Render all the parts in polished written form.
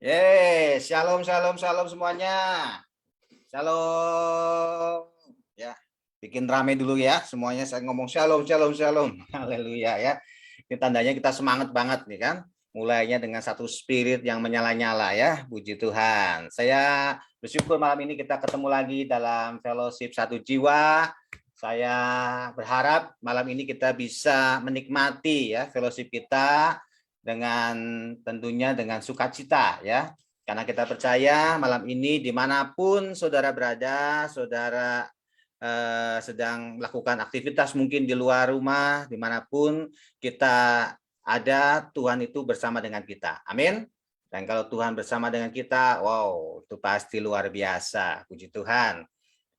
Shalom, shalom, shalom semuanya. Shalom. Ya, bikin rame dulu ya semuanya. Saya ngomong shalom, shalom, shalom. Haleluya ya. Ini tandanya kita semangat banget nih kan. Mulainya dengan satu spirit yang menyala-nyala ya. Puji Tuhan. Saya bersyukur malam ini kita ketemu lagi dalam fellowship satu jiwa. Saya berharap malam ini kita bisa menikmati ya fellowship kita dengan tentunya dengan sukacita ya. Karena kita percaya malam ini dimanapun saudara berada, saudara sedang melakukan aktivitas mungkin di luar rumah, dimanapun kita ada, Tuhan itu bersama dengan kita. Amin. Dan kalau Tuhan bersama dengan kita, wow, itu pasti luar biasa. Puji Tuhan.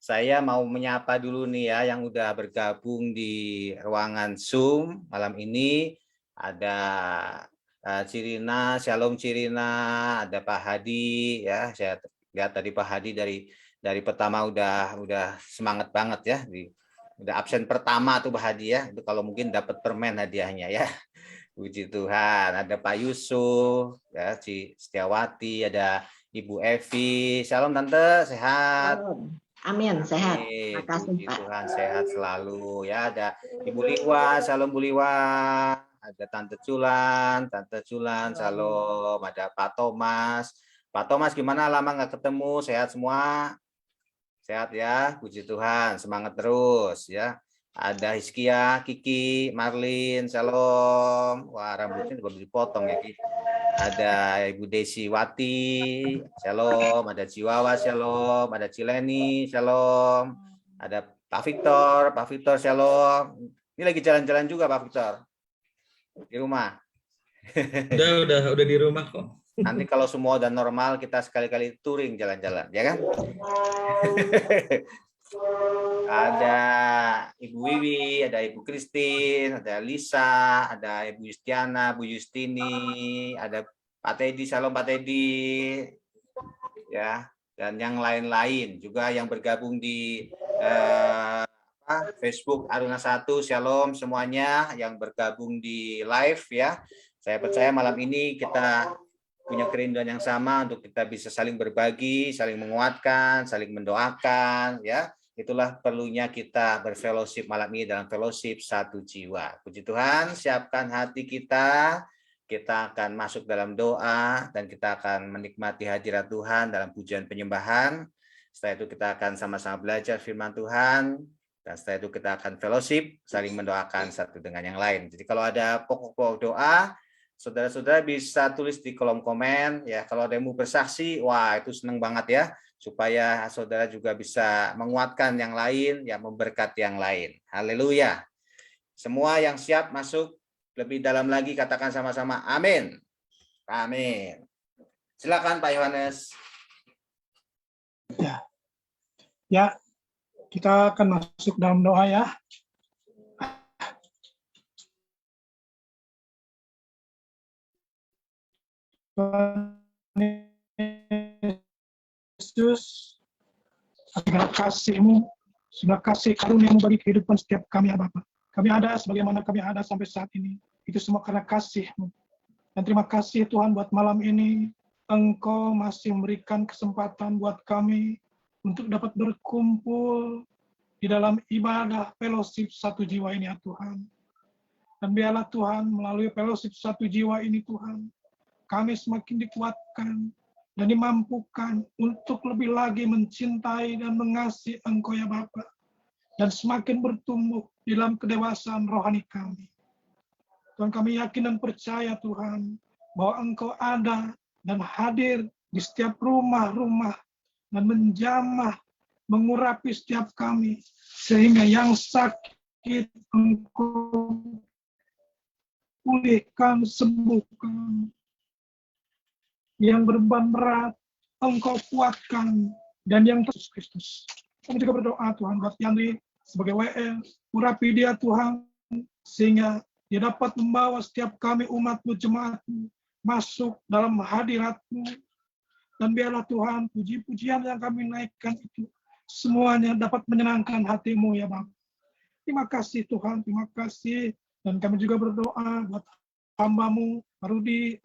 Saya mau menyapa dulu nih ya yang udah bergabung di ruangan Zoom malam ini. Ada Cirina, Shalom Cirina, ada Pak Hadi ya. Saya lihat tadi Pak Hadi dari pertama udah semangat banget ya. Udah absen pertama tuh Pak Hadi ya. Itu kalau mungkin dapat permen hadiahnya ya. Puji Tuhan. Ada Pak Yusuf, ya, Ci Setiawati, ada Ibu Evi. Shalom Tante, sehat. Amin, sehat. Makasih, Puji Pak. Tuhan, sehat selalu. Ya, ada Ibu Liwa, Shalom Bu Liwa. Ada Tante Culan, Shalom. Ada Pak Thomas. Pak Thomas gimana lama nggak ketemu? Sehat semua? Sehat ya, puji Tuhan. Semangat terus ya. Ada Hizkia, Kiki, Marlin, Shalom. Wah, rambutnya juga dipotong ya, Kiki. Ada Ibu Desi Wati, Shalom. Ada Ciwawa, Shalom. Ada Cileni, Shalom. Ada Pak Victor, Shalom. Ini lagi jalan-jalan juga Pak Victor di rumah. Udah di rumah kok. Nanti kalau semua udah normal kita sekali-kali touring jalan-jalan, ya kan? Ada Ibu Wiwi, ada Ibu Christine, ada Lisa, ada Ibu Yustiana, Bu Yustini, ada Pak Teddy, Shalom Pak Teddy, ya, dan yang lain-lain juga yang bergabung di Facebook Aruna 1, Shalom semuanya yang bergabung di live ya. Saya percaya malam ini kita punya kerinduan yang sama untuk kita bisa saling berbagi, saling menguatkan, saling mendoakan ya. Itulah perlunya kita berfellowship malam ini dalam fellowship satu jiwa. Puji Tuhan, siapkan hati kita. Kita akan masuk dalam doa dan kita akan menikmati hadirat Tuhan dalam pujian penyembahan. Setelah itu kita akan sama-sama belajar firman Tuhan. Dan setelah itu kita akan fellowship, saling mendoakan satu dengan yang lain. Jadi kalau ada pokok-pokok doa, saudara-saudara bisa tulis di kolom komen. Ya, kalau ada yang mau bersaksi, wah itu senang banget ya. Supaya saudara juga bisa menguatkan yang lain, ya memberkati yang lain. Haleluya. Semua yang siap masuk lebih dalam lagi, katakan sama-sama amin. Amin. Silakan Pak Yohanes. Ya, kita akan masuk dalam doa ya. Yesus, agar kasih-Mu, segala kasih karunia-Mu bagi kehidupan setiap kami ya Bapa. Kami ada sebagaimana kami ada sampai saat ini. Itu semua karena kasih-Mu. Dan terima kasih Tuhan buat malam ini. Engkau masih memberikan kesempatan buat kami untuk dapat berkumpul di dalam ibadah fellowship satu jiwa ini ya Tuhan. Dan biarlah Tuhan melalui fellowship satu jiwa ini Tuhan, kami semakin dikuatkan dan dimampukan untuk lebih lagi mencintai dan mengasihi Engkau ya Bapa, dan semakin bertumbuh dalam kedewasaan rohani kami. Tuhan, kami yakin dan percaya Tuhan bahwa Engkau ada dan hadir di setiap rumah-rumah dan menjamah, mengurapi setiap kami, sehingga yang sakit Engkau pulihkan, sembuhkan. Yang berbeban berat Engkau kuatkan, dan yang Yesus Kristus. Kami juga berdoa Tuhan buat Yandri sebagai WL, urapi dia Tuhan, sehingga dia dapat membawa setiap kami umat-Mu, jemaat-Mu, masuk dalam hadirat-Mu. Dan biarlah Tuhan, puji-pujian yang kami naikkan itu semuanya dapat menyenangkan hati-Mu ya Bapa. Terima kasih Tuhan, terima kasih. Dan kami juga berdoa buat hamba-Mu, Rudi,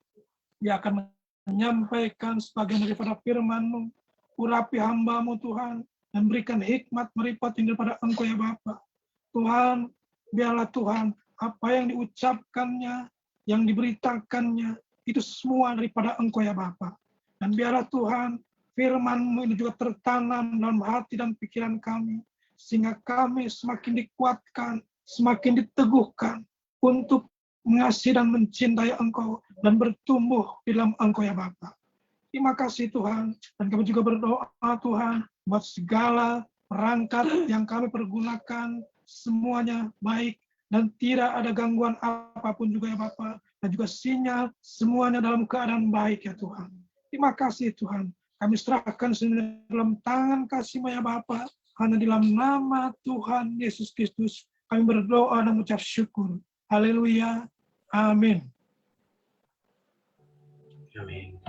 dia akan menyampaikan sebagian daripada firman-Mu. Urapi hamba-Mu Tuhan, dan berikan hikmat meripat daripada Engkau ya Bapa. Tuhan, biarlah Tuhan, apa yang diucapkannya, yang diberitakannya, itu semua daripada Engkau ya Bapa. Dan biarlah Tuhan, firman-Mu ini juga tertanam dalam hati dan pikiran kami, sehingga kami semakin dikuatkan, semakin diteguhkan untuk mengasihi dan mencintai Engkau dan bertumbuh di dalam Engkau ya Bapa. Terima kasih Tuhan, dan kami juga berdoa Tuhan buat segala perangkat yang kami pergunakan semuanya baik dan tidak ada gangguan apapun juga ya Bapa, dan juga sinyal semuanya dalam keadaan baik ya Tuhan. Terima kasih Tuhan, kami serahkan semuanya dalam tangan kasih-Mu ya Bapa, hanya dalam nama Tuhan Yesus Kristus kami berdoa dan mengucap syukur. Haleluya. Amin. Amin.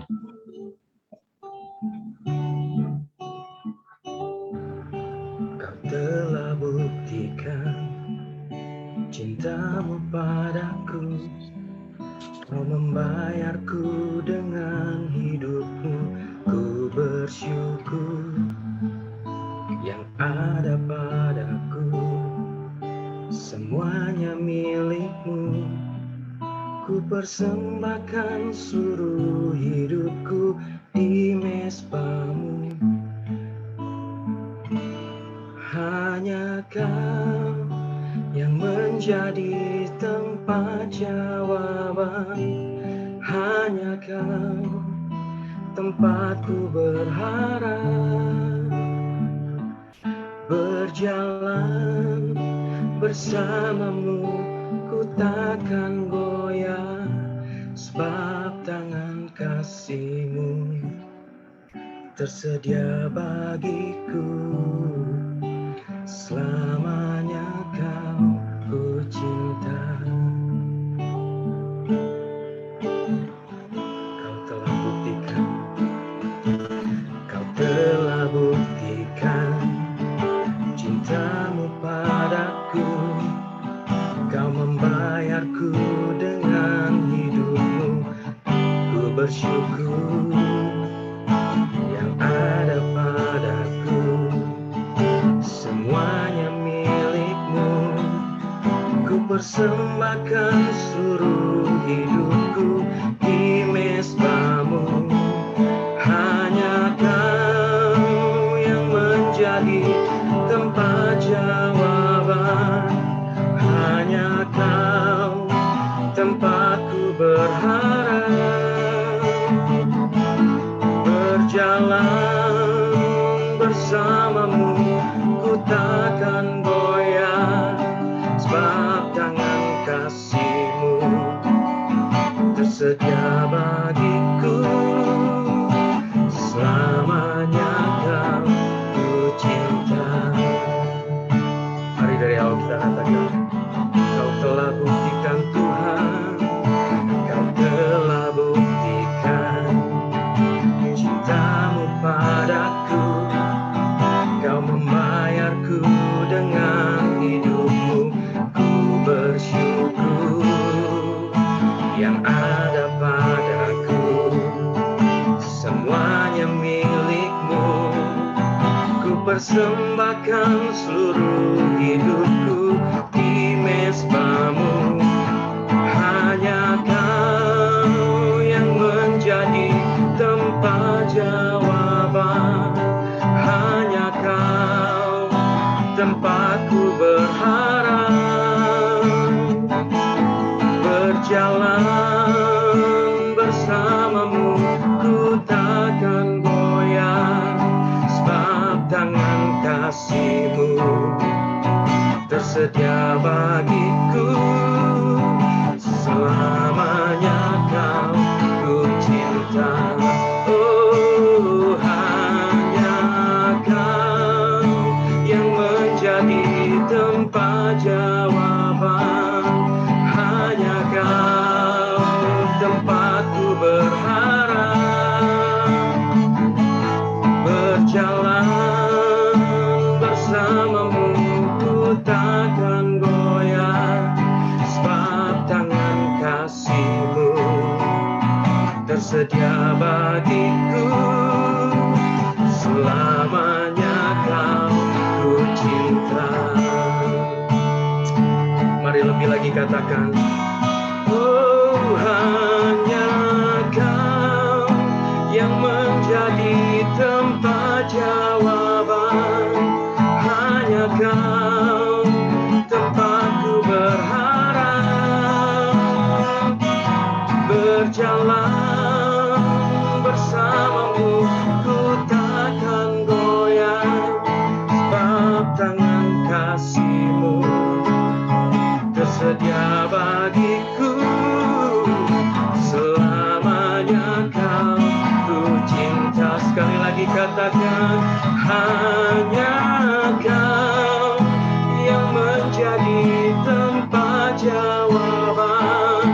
Kau telah buktikan cinta-Mu padaku. Kau membayarku dengan hidup-Mu. Ku bersyukur yang ada padaku. Semuanya milik-Mu. Ku persembahkan seluruh hidupku di mezbah-Mu. Hanya Kau yang menjadi tempat jawaban. Hanya Kau tempatku berharap. Berjalan bersama-Mu ku takkan goyah, sebab tangan kasih-Mu tersedia bagiku. Selamanya Kau ku cinta. Kau telah buktikan, Kau telah buktikan cinta-Mu padaku. Kau membayarku dengan hidup-Mu. Ku bersyukur yang ada padaku. Semuanya milik-Mu. Ku persembahkan seluruh hidupku di mezbah-Mu. Hanya Kau yang menjadi tempat jawaban. Hanya Kau tempatku berharap. Berjalan bersama-Mu ku takkan goyah, sebab tangan kasih-Mu tersedia bagiku. Selamanya Kau ku cinta. Mari dari awal kita katakan, Kau telah buktikan Tuhan. Kau telah buktikan cinta-Mu padaku. Kau membayarku dengan hidup-Mu. Ku bersyukur yang ada padaku. Semuanya milik-Mu. Ku persembahkan seluruh hidupku di mezbah-Mu. Hanya Kau yang menjadi tempat jawaban. Hanya Kau tempatku berharap. Berjalan bersama-Mu ku takkan goyah, sebab tangan kasih-Mu tersedia bagiku. Selamanya Kau ku cinta. Oh, hanya Kau yang menjadi tempat jawaban. Hanya Kau tempatku berharap. Berjalan bersama-Mu ku takkan goyah, sebab tangan kasih tersedia bagiku, selamanya kau ku cinta. Mari lebih lagi katakan, oh hanya kau yang menjadi tempat jawaban, hanya kau tempatku berharap, berjalan bersamamu ku takkan goyang, sebab tangan kasih-Mu tersedia bagiku, selamanya kau ku cinta. Sekali lagi katakan, hanya kau yang menjadi tempat jawaban,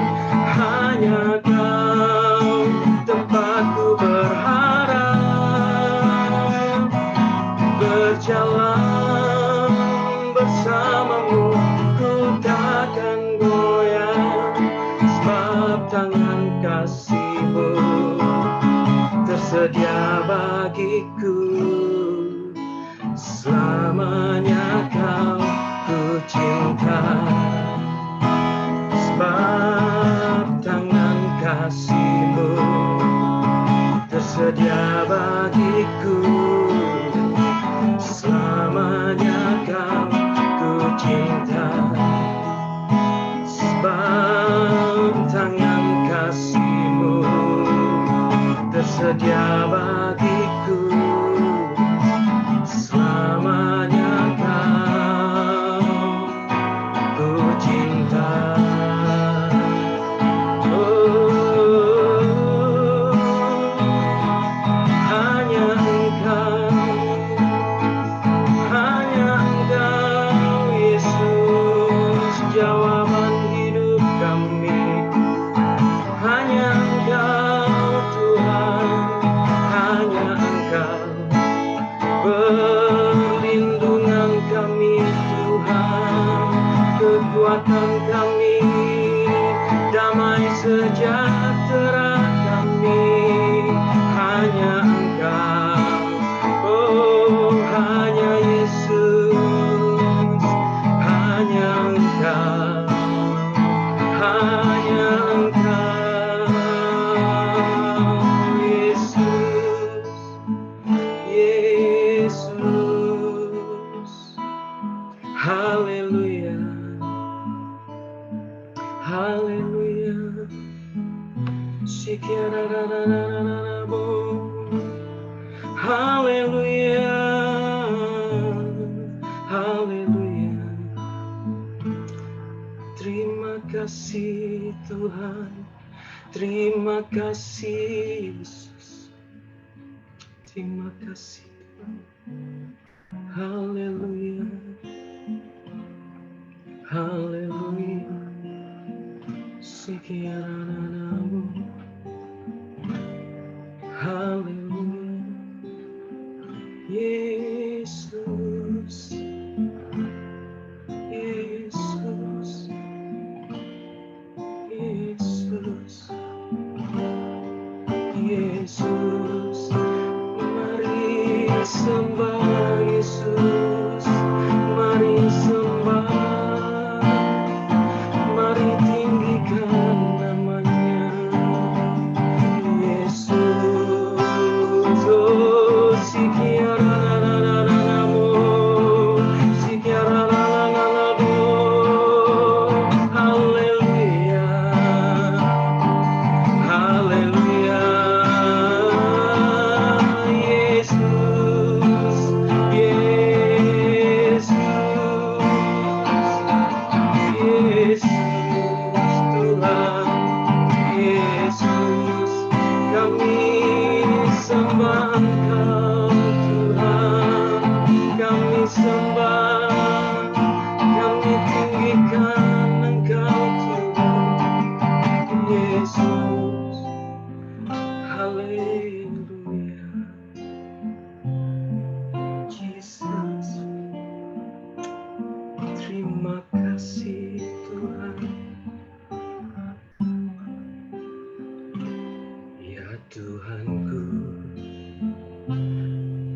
hanya kau tempatku berharap, berjalan bersamamu ku takkan goyang, sebab tangan kasih-Mu tersedia bagiku, selamanya kau ku cinta, sebab tangan kasih-Mu tersedia bagiku, selamanya kau ku cinta, sebab tangan kasih-Mu tersedia bagiku, selamanya kau ku cinta. Oh, hanya Engkau, Yesus, jawaban hidup kami. Hanya Engkau Tuhan, hanya Engkau perlindungan kami Tuhan, kekuatan kami, damai sejahtera kami. Hanya Engkau, oh hanya Yesus, hanya Engkau, hanya Engkau, Yesus, Yesus. Haleluya, haleluya. Sikiarararararabo. Haleluya, haleluya. Terima kasih Tuhan, terima kasih Yesus, terima kasih Tuhan. Haleluya, haleluya. Sikiararararabo. Haleluya, Yesus, Yesus, Yesus, Yesus. Mari sembah Yesus, mari sembah, mari tinggikan namanya Yesus. Oh, sikiarararararamo, sikiarararararamo. Haleluya, haleluya. Yesus, Yesus, Yesus Tuhan, Yesus, kami sembah Engkau Tuhan, kami sembah, kami tinggikan Engkau Tuhan, Yesus. Haleluya, Jesus. Terima kasih Tuhan. Ya Tuhanku,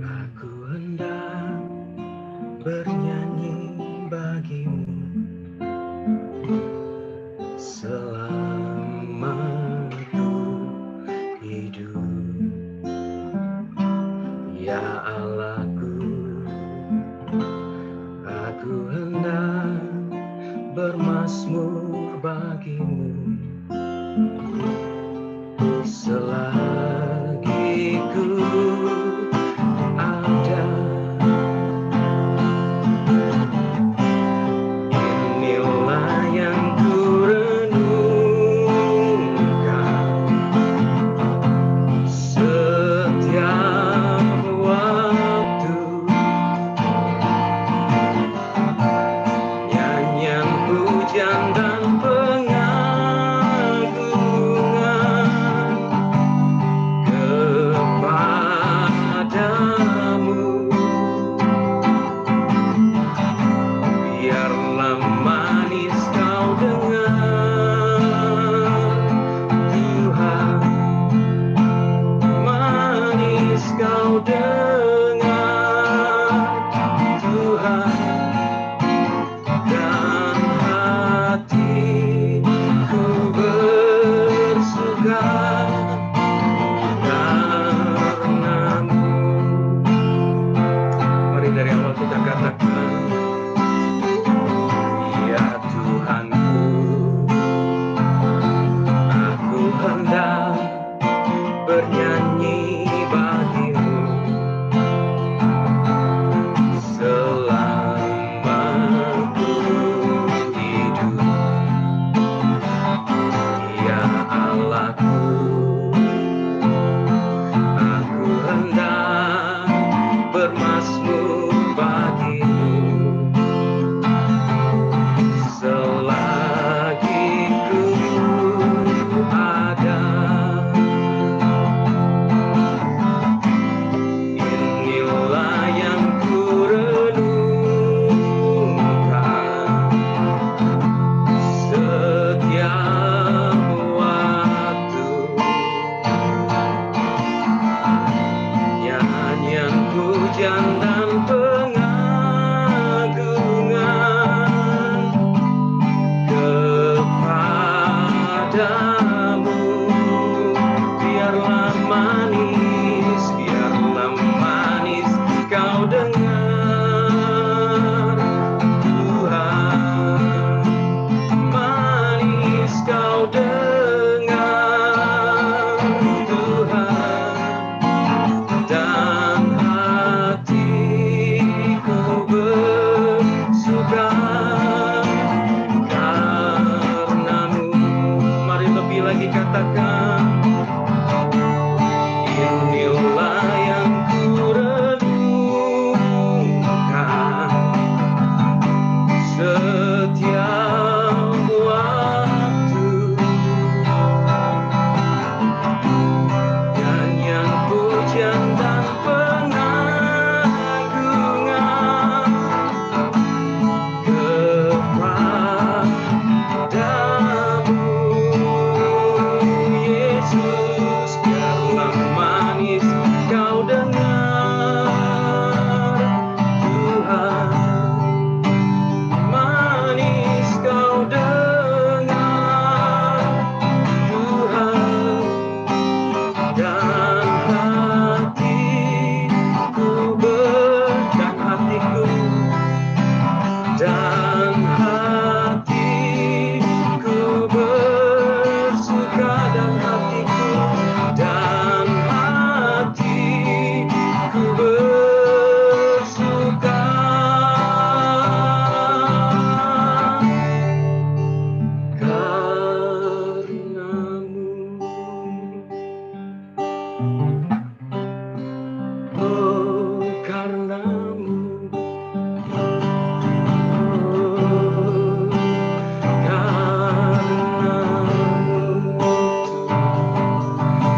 aku hendak bernyanyi bagimu selama ku hidup. Ya Allahku, aku hendak bermazmur bagimu selagi ku ada. Inilah yang ku renungkan setiap waktu, nyanyian pujian dan pengagungan kepadamu. Biarlah manis kau dengar, Tuhan, manis kau dengar, Tuhan, dan hatiku bersuka karenamu. Mari dari awal kita katakan, ya Tuhanku, aku hendak bernyanyi bagimu selama ku hidup. Ya Allahku, aku hendak bermazmur bagimu selagi ku ada. Inilah yang ku renungkan setiap waktu, nyanyian pujian dan pengagungan kepadamu. Biarlah manis kau dengar, Tuhan, manis kau dengar, Tuhan, dan hatiku bersuka karenamu. Mari lebih lagi katakan, inilah yang ku renungkan setiap waktu, nyanyian pujian dan pengagungan kepadamu. Yesus, biarlah manis kau dengar, Tuhan, manis kau dengar, Tuhan, dan hatiku bersuka, dan hatiku bersuka karenamu. Oh, karenamu.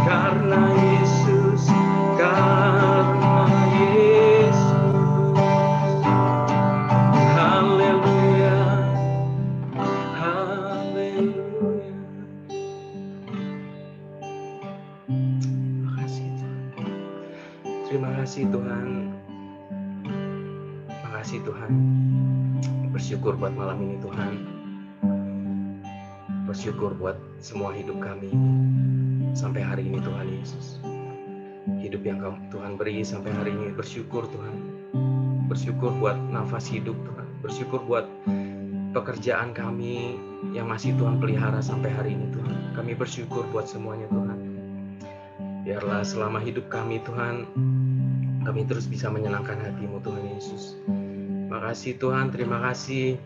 Karena Yesus, haleluya, haleluya. Terima kasih Tuhan. Terima kasih Tuhan. Bersyukur buat malam ini Tuhan. Bersyukur buat semua hidup kami sampai hari ini Tuhan Yesus. Hidup yang Tuhan beri sampai hari ini, bersyukur Tuhan. Bersyukur buat nafas hidup Tuhan. Bersyukur buat pekerjaan kami yang masih Tuhan pelihara sampai hari ini Tuhan. Kami bersyukur buat semuanya Tuhan. Biarlah selama hidup kami Tuhan, kami terus bisa menyenangkan hati-Mu Tuhan Yesus. Makasih Tuhan, terima kasih.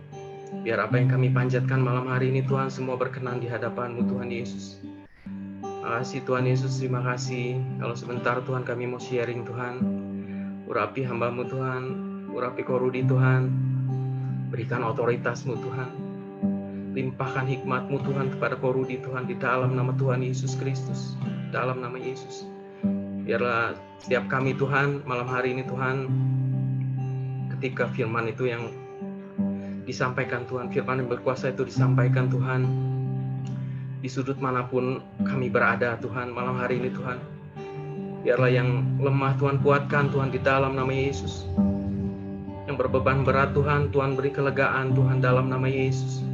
Biar apa yang kami panjatkan malam hari ini Tuhan semua berkenan di hadapan-Mu Tuhan Yesus. Makasih Tuhan Yesus, terima kasih. Kalau sebentar Tuhan kami mau sharing Tuhan. Urapi hamba-Mu Tuhan, urapi Korudi Tuhan. Berikan otoritas-Mu Tuhan. Limpahkan hikmat-Mu Tuhan kepada Korudi Tuhan di dalam nama Tuhan Yesus Kristus. Dalam nama Yesus. Biarlah setiap kami Tuhan malam hari ini Tuhan, ketika firman itu yang disampaikan Tuhan, firman yang berkuasa itu disampaikan Tuhan, di sudut manapun kami berada Tuhan malam hari ini Tuhan, biarlah yang lemah Tuhan kuatkan Tuhan di dalam nama Yesus. Yang berbeban berat Tuhan, Tuhan beri kelegaan Tuhan dalam nama Yesus.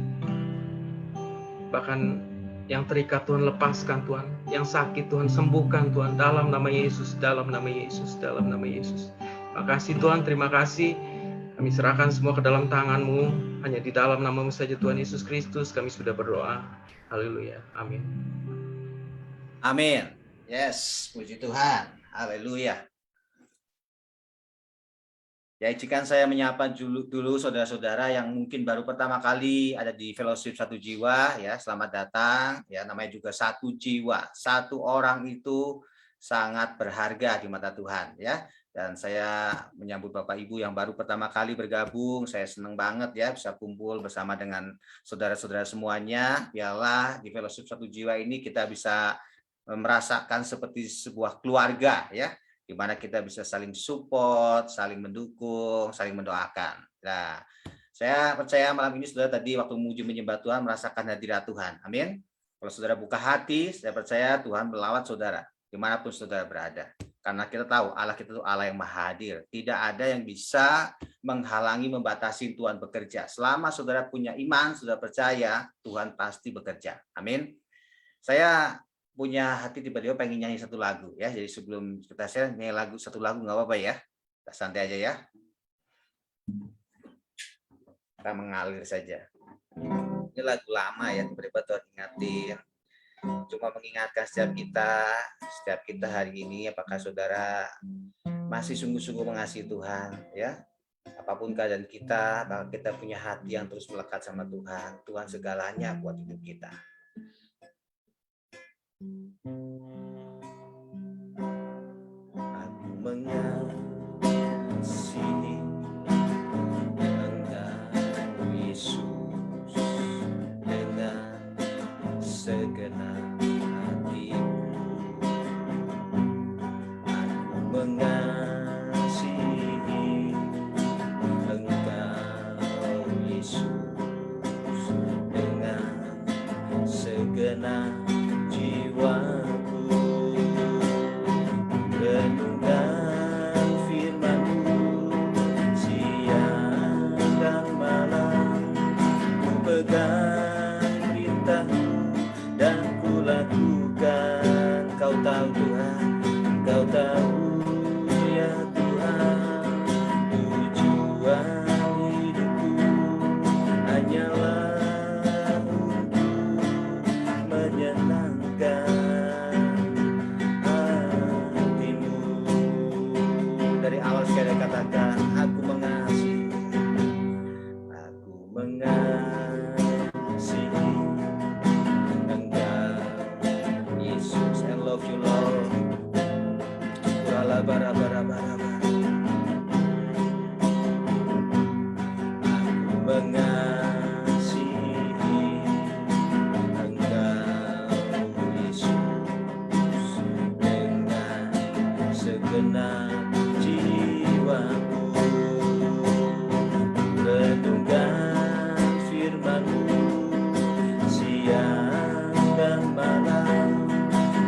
Bahkan yang terikat Tuhan lepaskan Tuhan, yang sakit Tuhan sembuhkan Tuhan dalam nama Yesus, dalam nama Yesus, dalam nama Yesus. Makasih Tuhan, terima kasih. Kami serahkan semua ke dalam tangan-Mu. Hanya di dalam nama-Mu saja Tuhan Yesus Kristus kami sudah berdoa. Haleluya. Amin. Amin. Yes, puji Tuhan. Haleluya. Ya, izinkan saya menyapa dulu saudara-saudara yang mungkin baru pertama kali ada di Fellowship Satu Jiwa, ya, selamat datang. Ya, namanya juga Satu Jiwa. Satu orang itu sangat berharga di mata Tuhan, ya. Dan saya menyambut Bapak Ibu yang baru pertama kali bergabung. Saya senang banget ya bisa kumpul bersama dengan saudara-saudara semuanya. Biarlah di Fellowship Satu Jiwa ini kita bisa merasakan seperti sebuah keluarga, ya, di mana kita bisa saling support, saling mendukung, saling mendoakan. Nah, saya percaya malam ini saudara tadi waktu memuji menyembah Tuhan merasakan hadirat Tuhan. Amin. Kalau saudara buka hati, saya percaya Tuhan melawat saudara dimanapun saudara berada. Karena kita tahu Allah kita itu Allah yang maha hadir. Tidak ada yang bisa menghalangi, membatasi Tuhan bekerja. Selama saudara punya iman, saudara percaya, Tuhan pasti bekerja. Amin. Saya punya hati tiba-tiba pengen nyanyi satu lagu, ya. Jadi sebelum kita share nyanyi satu lagu nggak apa-apa ya. Kita santai aja ya. Kita mengalir saja. Ini lagu lama ya, tiba-tiba Tuhan ingatin. Cuma mengingatkan setiap kita hari ini, apakah saudara masih sungguh-sungguh mengasihi Tuhan, ya. Apapun keadaan kita, apakah kita punya hati yang terus melekat sama Tuhan. Tuhan segalanya buat hidup kita. Aku mengasihi Engkau Yesus dengan segenap hatiku. Aku mengasihi Engkau Yesus dengan segenap jiwaku. Renungkan firman-Mu siang dan malam, ku pegang perintah-Mu dan ku lakukan. Kau tahu Tuhan, Kau tahu ya Tuhan, tujuan hidupku hanyalah untuk menyenangkan hati-Mu. Dari awal sekali katakan, aku mengasihi Engkau Yesus. I love you Lord. Bara-bara-bara-bara. Aku mengasihi Engkau Yesus dengan segenap jiwaku. Renungkan firman-Mu siang dan malam,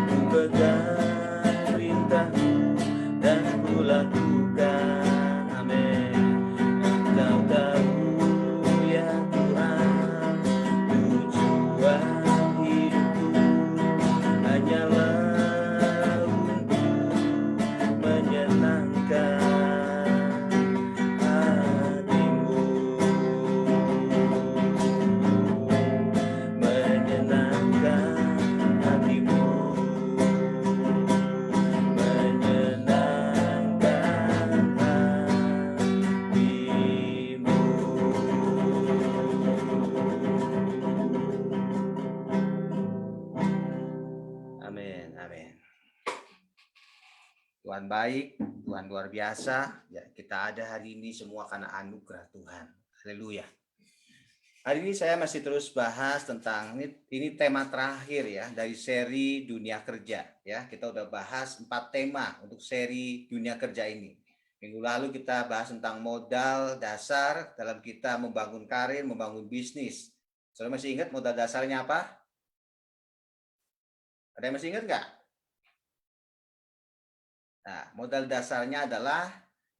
ku pegang perintah-Mu dan ku Tuhan baik, Tuhan luar biasa. Ya, kita ada hari ini semua karena anugerah Tuhan. Haleluya. Hari ini saya masih terus bahas tentang ini tema terakhir ya dari seri dunia kerja ya. Kita udah bahas 4 tema untuk seri dunia kerja ini. Minggu lalu kita bahas tentang modal dasar dalam kita membangun karir, membangun bisnis. Saudara masih ingat modal dasarnya apa? Ada yang masih ingat nggak? Nah, modal dasarnya adalah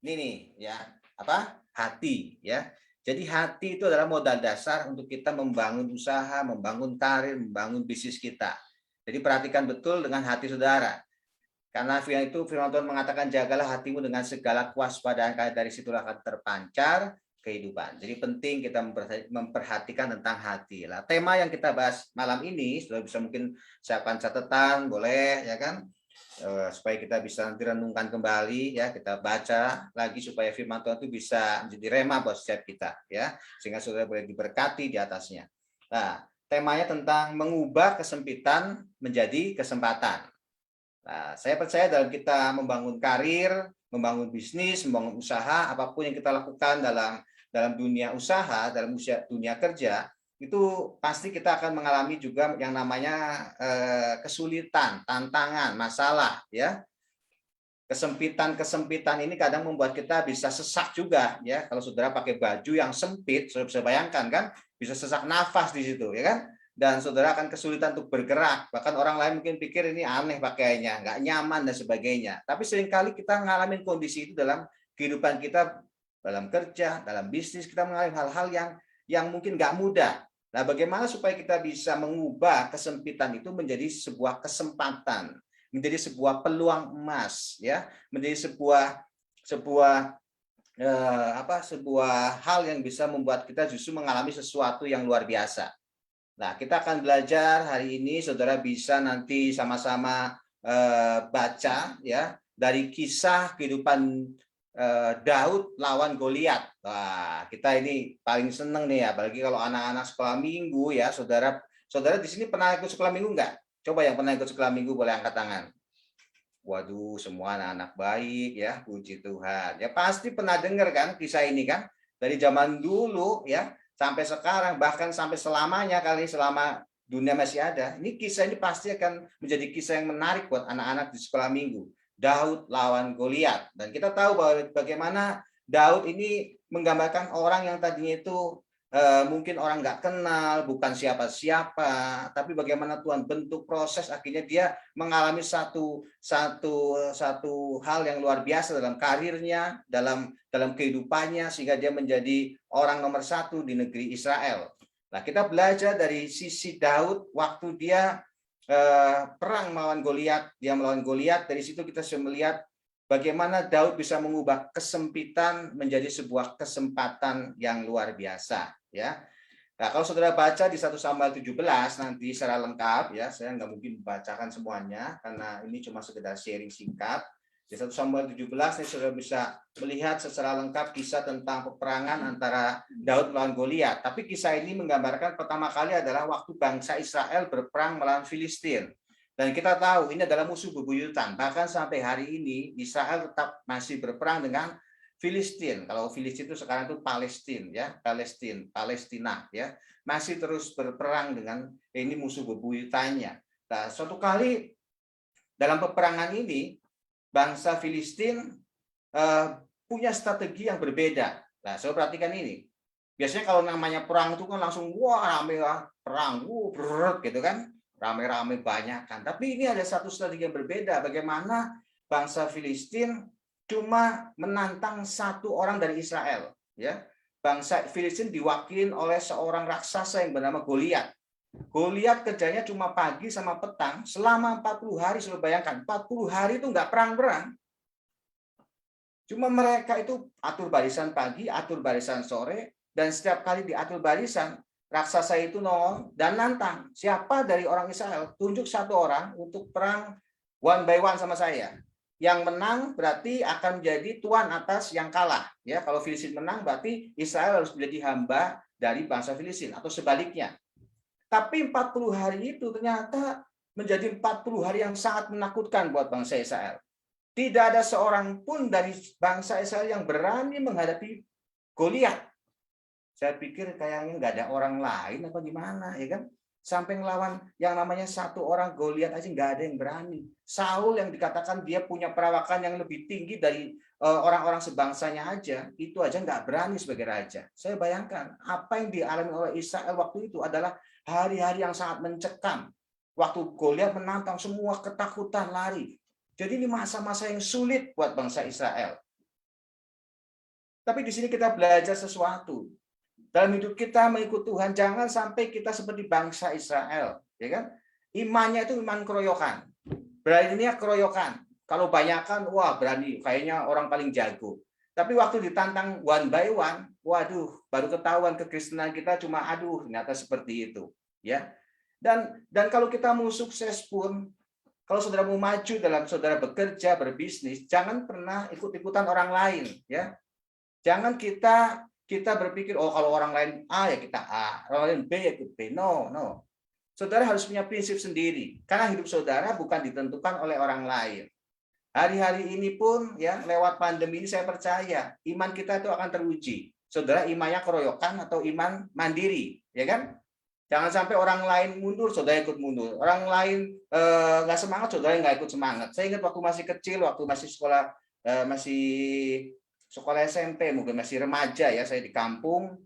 ini nih ya, apa? Hati ya. Jadi hati itu adalah modal dasar untuk kita membangun usaha, membangun karir, membangun bisnis kita. Jadi perhatikan betul dengan hati saudara. Karena firman Tuhan mengatakan jagalah hatimu dengan segala kewaspadaan karena dari situlah akan terpancar kehidupan. Jadi penting kita memperhatikan tentang hati. Lah, tema yang kita bahas malam ini sudah bisa mungkin siapkan catatan, boleh ya kan? Supaya kita bisa nanti renungkan kembali ya, kita baca lagi supaya firman Tuhan itu bisa menjadi rema buat setiap kita ya, sehingga saudara boleh diberkati di atasnya. Nah, temanya tentang mengubah kesempitan menjadi kesempatan. Nah, saya percaya dalam kita membangun karir, membangun bisnis, membangun usaha, apapun yang kita lakukan dalam dunia usaha, dalam dunia kerja, itu pasti kita akan mengalami juga yang namanya kesulitan, tantangan, masalah ya. Kesempitan ini kadang membuat kita bisa sesak juga ya. Kalau saudara pakai baju yang sempit, saudara bisa bayangkan kan, bisa sesak nafas di situ ya kan. Dan saudara akan kesulitan untuk bergerak. Bahkan orang lain mungkin pikir ini aneh pakaiannya, nggak nyaman dan sebagainya. Tapi seringkali kita mengalami kondisi itu dalam kehidupan kita, dalam kerja, dalam bisnis, kita mengalami hal-hal yang mungkin nggak mudah. Nah, bagaimana supaya kita bisa mengubah kesempitan itu menjadi sebuah kesempatan, menjadi sebuah peluang emas, ya, menjadi sebuah hal yang bisa membuat kita justru mengalami sesuatu yang luar biasa. Nah, kita akan belajar hari ini, saudara bisa nanti sama-sama baca ya dari kisah kehidupan Daud lawan Goliat. Wah, kita ini paling seneng nih ya, apalagi kalau anak-anak sekolah minggu ya, saudara di sini pernah ikut sekolah minggu enggak? Coba yang pernah ikut sekolah minggu boleh angkat tangan. Waduh, semua anak-anak baik ya, puji Tuhan. Ya pasti pernah dengar kan kisah ini kan, dari zaman dulu ya sampai sekarang, bahkan sampai selamanya kali, selama dunia masih ada. Ini kisah ini pasti akan menjadi kisah yang menarik buat anak-anak di sekolah minggu. Daud lawan Goliat. Dan kita tahu bahwa bagaimana Daud ini menggambarkan orang yang tadinya itu mungkin orang nggak kenal, bukan siapa-siapa, tapi bagaimana Tuhan bentuk proses, akhirnya dia mengalami satu hal yang luar biasa dalam karirnya, dalam kehidupannya, sehingga dia menjadi orang nomor 1 di negeri Israel. Nah, kita belajar dari sisi Daud waktu dia perang melawan Goliat, dia melawan Goliat. Dari situ kita bisa melihat bagaimana Daud bisa mengubah kesempitan menjadi sebuah kesempatan yang luar biasa ya. Nah, kalau saudara baca di 1 Samuel 17 nanti secara lengkap ya, saya nggak mungkin membacakan semuanya karena ini cuma sekedar sharing singkat. Di 1 Samuel 17 nih saudara bisa melihat secara lengkap kisah tentang peperangan antara Daud melawan Goliat. Tapi kisah ini menggambarkan pertama kali adalah waktu bangsa Israel berperang melawan Filistin. Dan kita tahu ini adalah musuh bebuyutan. Bahkan sampai hari ini Israel tetap masih berperang dengan Filistin. Kalau Filistin itu sekarang itu Palestina ya, Palestina ya. Masih terus berperang dengan ini musuh bebuyutannya. Nah, suatu kali dalam peperangan ini bangsa Filistin punya strategi yang berbeda. Nah, saya perhatikan ini. Biasanya kalau namanya perang itu kan langsung wah rame perang, gitu kan. Rame-rame banyak kan. Tapi ini ada satu strategi yang berbeda. Bagaimana bangsa Filistin cuma menantang satu orang dari Israel. Ya, bangsa Filistin diwakili oleh seorang raksasa yang bernama Goliat. Goliat kerjanya cuma pagi sama petang selama 40 hari. Sudah bayangkan 40 hari itu nggak perang-perang. Cuma mereka itu atur barisan pagi, atur barisan sore, dan setiap kali diatur barisan raksasa itu nongol dan nantang. Siapa dari orang Israel tunjuk satu orang untuk perang one by one sama saya. Yang menang berarti akan menjadi tuan atas yang kalah. Ya, kalau Filistin menang berarti Israel harus menjadi hamba dari bangsa Filistin atau sebaliknya. Tapi 40 hari itu ternyata menjadi 40 hari yang sangat menakutkan buat bangsa Israel. Tidak ada seorang pun dari bangsa Israel yang berani menghadapi Goliat. Saya pikir kayaknya nggak ada orang lain apa gimana, ya kan? Sampai ngelawan yang namanya satu orang Goliat aja nggak ada yang berani. Saul yang dikatakan dia punya perawakan yang lebih tinggi dari orang-orang sebangsanya aja, itu aja nggak berani sebagai raja. Saya bayangkan apa yang dialami oleh Israel waktu itu adalah hari-hari yang sangat mencekam. Waktu Goliat menantang, semua ketakutan lari. Jadi ini masa-masa yang sulit buat bangsa Israel. Tapi di sini kita belajar sesuatu. Dalam hidup kita mengikut Tuhan, jangan sampai kita seperti bangsa Israel, ya kan? Imannya itu iman keroyokan. Beraninya keroyokan. Kalau banyakan, wah berani, kayaknya orang paling jago. Tapi waktu ditantang one by one, waduh, baru ketahuan kekristenan kita cuma aduh, ternyata seperti itu, ya. Dan kalau kita mau sukses pun, kalau saudara mau maju dalam saudara bekerja, berbisnis, jangan pernah ikut-ikutan orang lain, ya. Jangan kita berpikir, oh kalau orang lain A ya kita A, orang lain B ya ikut B. No. Saudara harus punya prinsip sendiri. Karena hidup saudara bukan ditentukan oleh orang lain. Hari-hari ini pun ya lewat pandemi ini saya percaya iman kita itu akan teruji. Saudara imannya keroyokan atau iman mandiri, ya kan? Jangan sampai orang lain mundur, saudara ikut mundur. Orang lain nggak semangat, saudara nggak ikut semangat. Saya ingat waktu masih kecil, waktu masih sekolah sekolah SMP, mungkin masih remaja ya, saya di kampung,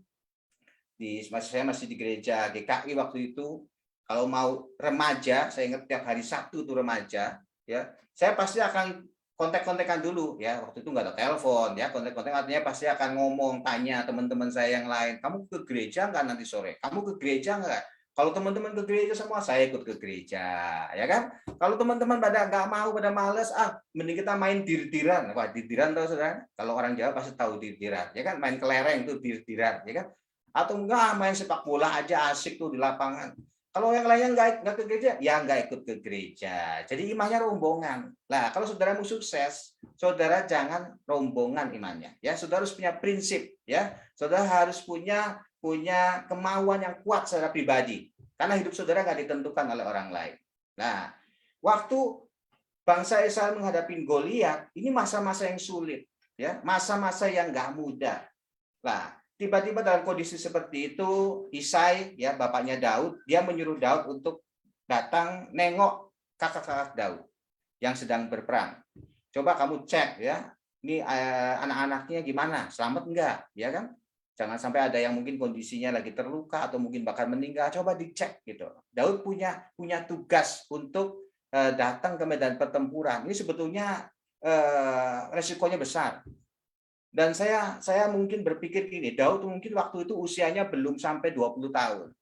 saya masih di gereja GKI waktu itu. Kalau mau remaja, saya ingat tiap hari Sabtu tuh remaja, ya, saya pasti akan kontak-kontakan dulu ya. Waktu itu nggak ada telepon ya, kontak-kontak artinya pasti akan ngomong, tanya teman-teman saya yang lain, kamu ke gereja nggak nanti sore? Kamu ke gereja nggak? Kalau teman-teman ke gereja semua, saya ikut ke gereja, ya kan? Kalau teman-teman pada nggak mau, pada males, mending kita main dir-diran. Wah, dir-diran tahu saudara? Kalau orang Jawa pasti tahu dir-diran, ya kan? Main kelereng itu dir-diran, ya kan? Atau enggak main sepak bola aja asik tuh di lapangan. Kalau yang lainnya nggak ke gereja, ya nggak ikut ke gereja. Jadi imannya rombongan. Nah, kalau saudara mau sukses, saudara jangan rombongan imannya. Ya, saudara harus punya prinsip. Ya, saudara harus punya kemauan yang kuat secara pribadi. Karena hidup saudara nggak ditentukan oleh orang lain. Nah, waktu bangsa Israel menghadapi Goliat, ini masa-masa yang sulit. Ya, masa-masa yang nggak mudah. Nah, tiba-tiba dalam kondisi seperti itu, Isai, ya bapaknya Daud, dia menyuruh Daud untuk datang nengok kakak-kakak Daud yang sedang berperang. Coba kamu cek ya, ini anak-anaknya gimana, selamat enggak, ya kan? Jangan sampai ada yang mungkin kondisinya lagi terluka atau mungkin bahkan meninggal. Coba dicek gitu. Daud punya tugas untuk datang ke medan pertempuran. Ini sebetulnya resikonya besar. Dan saya mungkin berpikir gini, Daud mungkin waktu itu usianya belum sampai 20 tahun.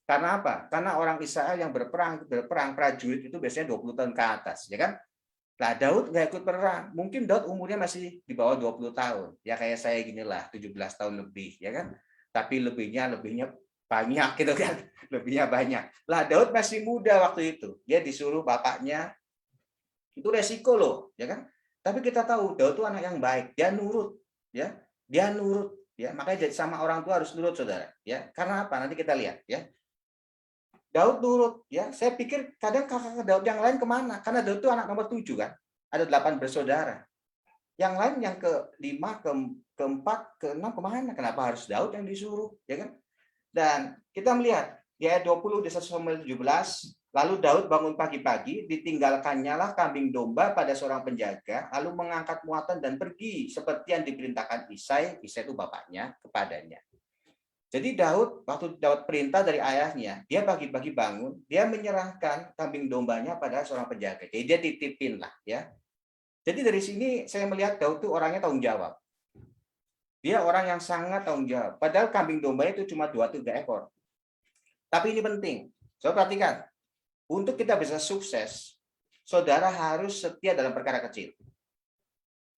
Karena apa? Karena orang Israel yang berperang prajurit itu biasanya 20 tahun ke atas, ya kan? Nah, Daud nggak ikut perang. Mungkin Daud umurnya masih di bawah 20 tahun. Ya kayak saya ginilah, 17 tahun lebih, ya kan? Tapi lebihnya banyak gitu kan. Lebihnya banyak. Lah, Daud masih muda waktu itu. Dia disuruh bapaknya, itu resiko loh, ya kan? Tapi kita tahu Daud itu anak yang baik, dia nurut, ya. Dia nurut, ya. Makanya jadi sama orang tua harus nurut, Saudara, ya. Karena apa? Nanti kita lihat, ya. Daud nurut, ya. Saya pikir kadang kakak Daud yang lain kemana? Karena Daud itu anak nomor 7 kan. Ada 8 bersaudara. Yang lain yang ke-5, ke-4, ke-6 kemana? Kenapa harus Daud yang disuruh, ya kan? Dan kita melihat di ayat 20 di 1 Samuel 17, lalu Daud bangun pagi-pagi, ditinggalkannya lah kambing domba pada seorang penjaga, lalu mengangkat muatan dan pergi seperti yang diperintahkan Isai itu bapaknya, kepadanya. Jadi waktu Daud perintah dari ayahnya, dia pagi-pagi bangun, dia menyerahkan kambing dombanya pada seorang penjaga. Jadi dia titipin lah, ya. Jadi dari sini saya melihat Daud itu orangnya tanggung jawab. Dia orang yang sangat tanggung jawab. Padahal kambing dombanya itu cuma 2-3 ekor. Tapi ini penting. Saudara perhatikan, untuk kita bisa sukses, saudara harus setia dalam perkara kecil.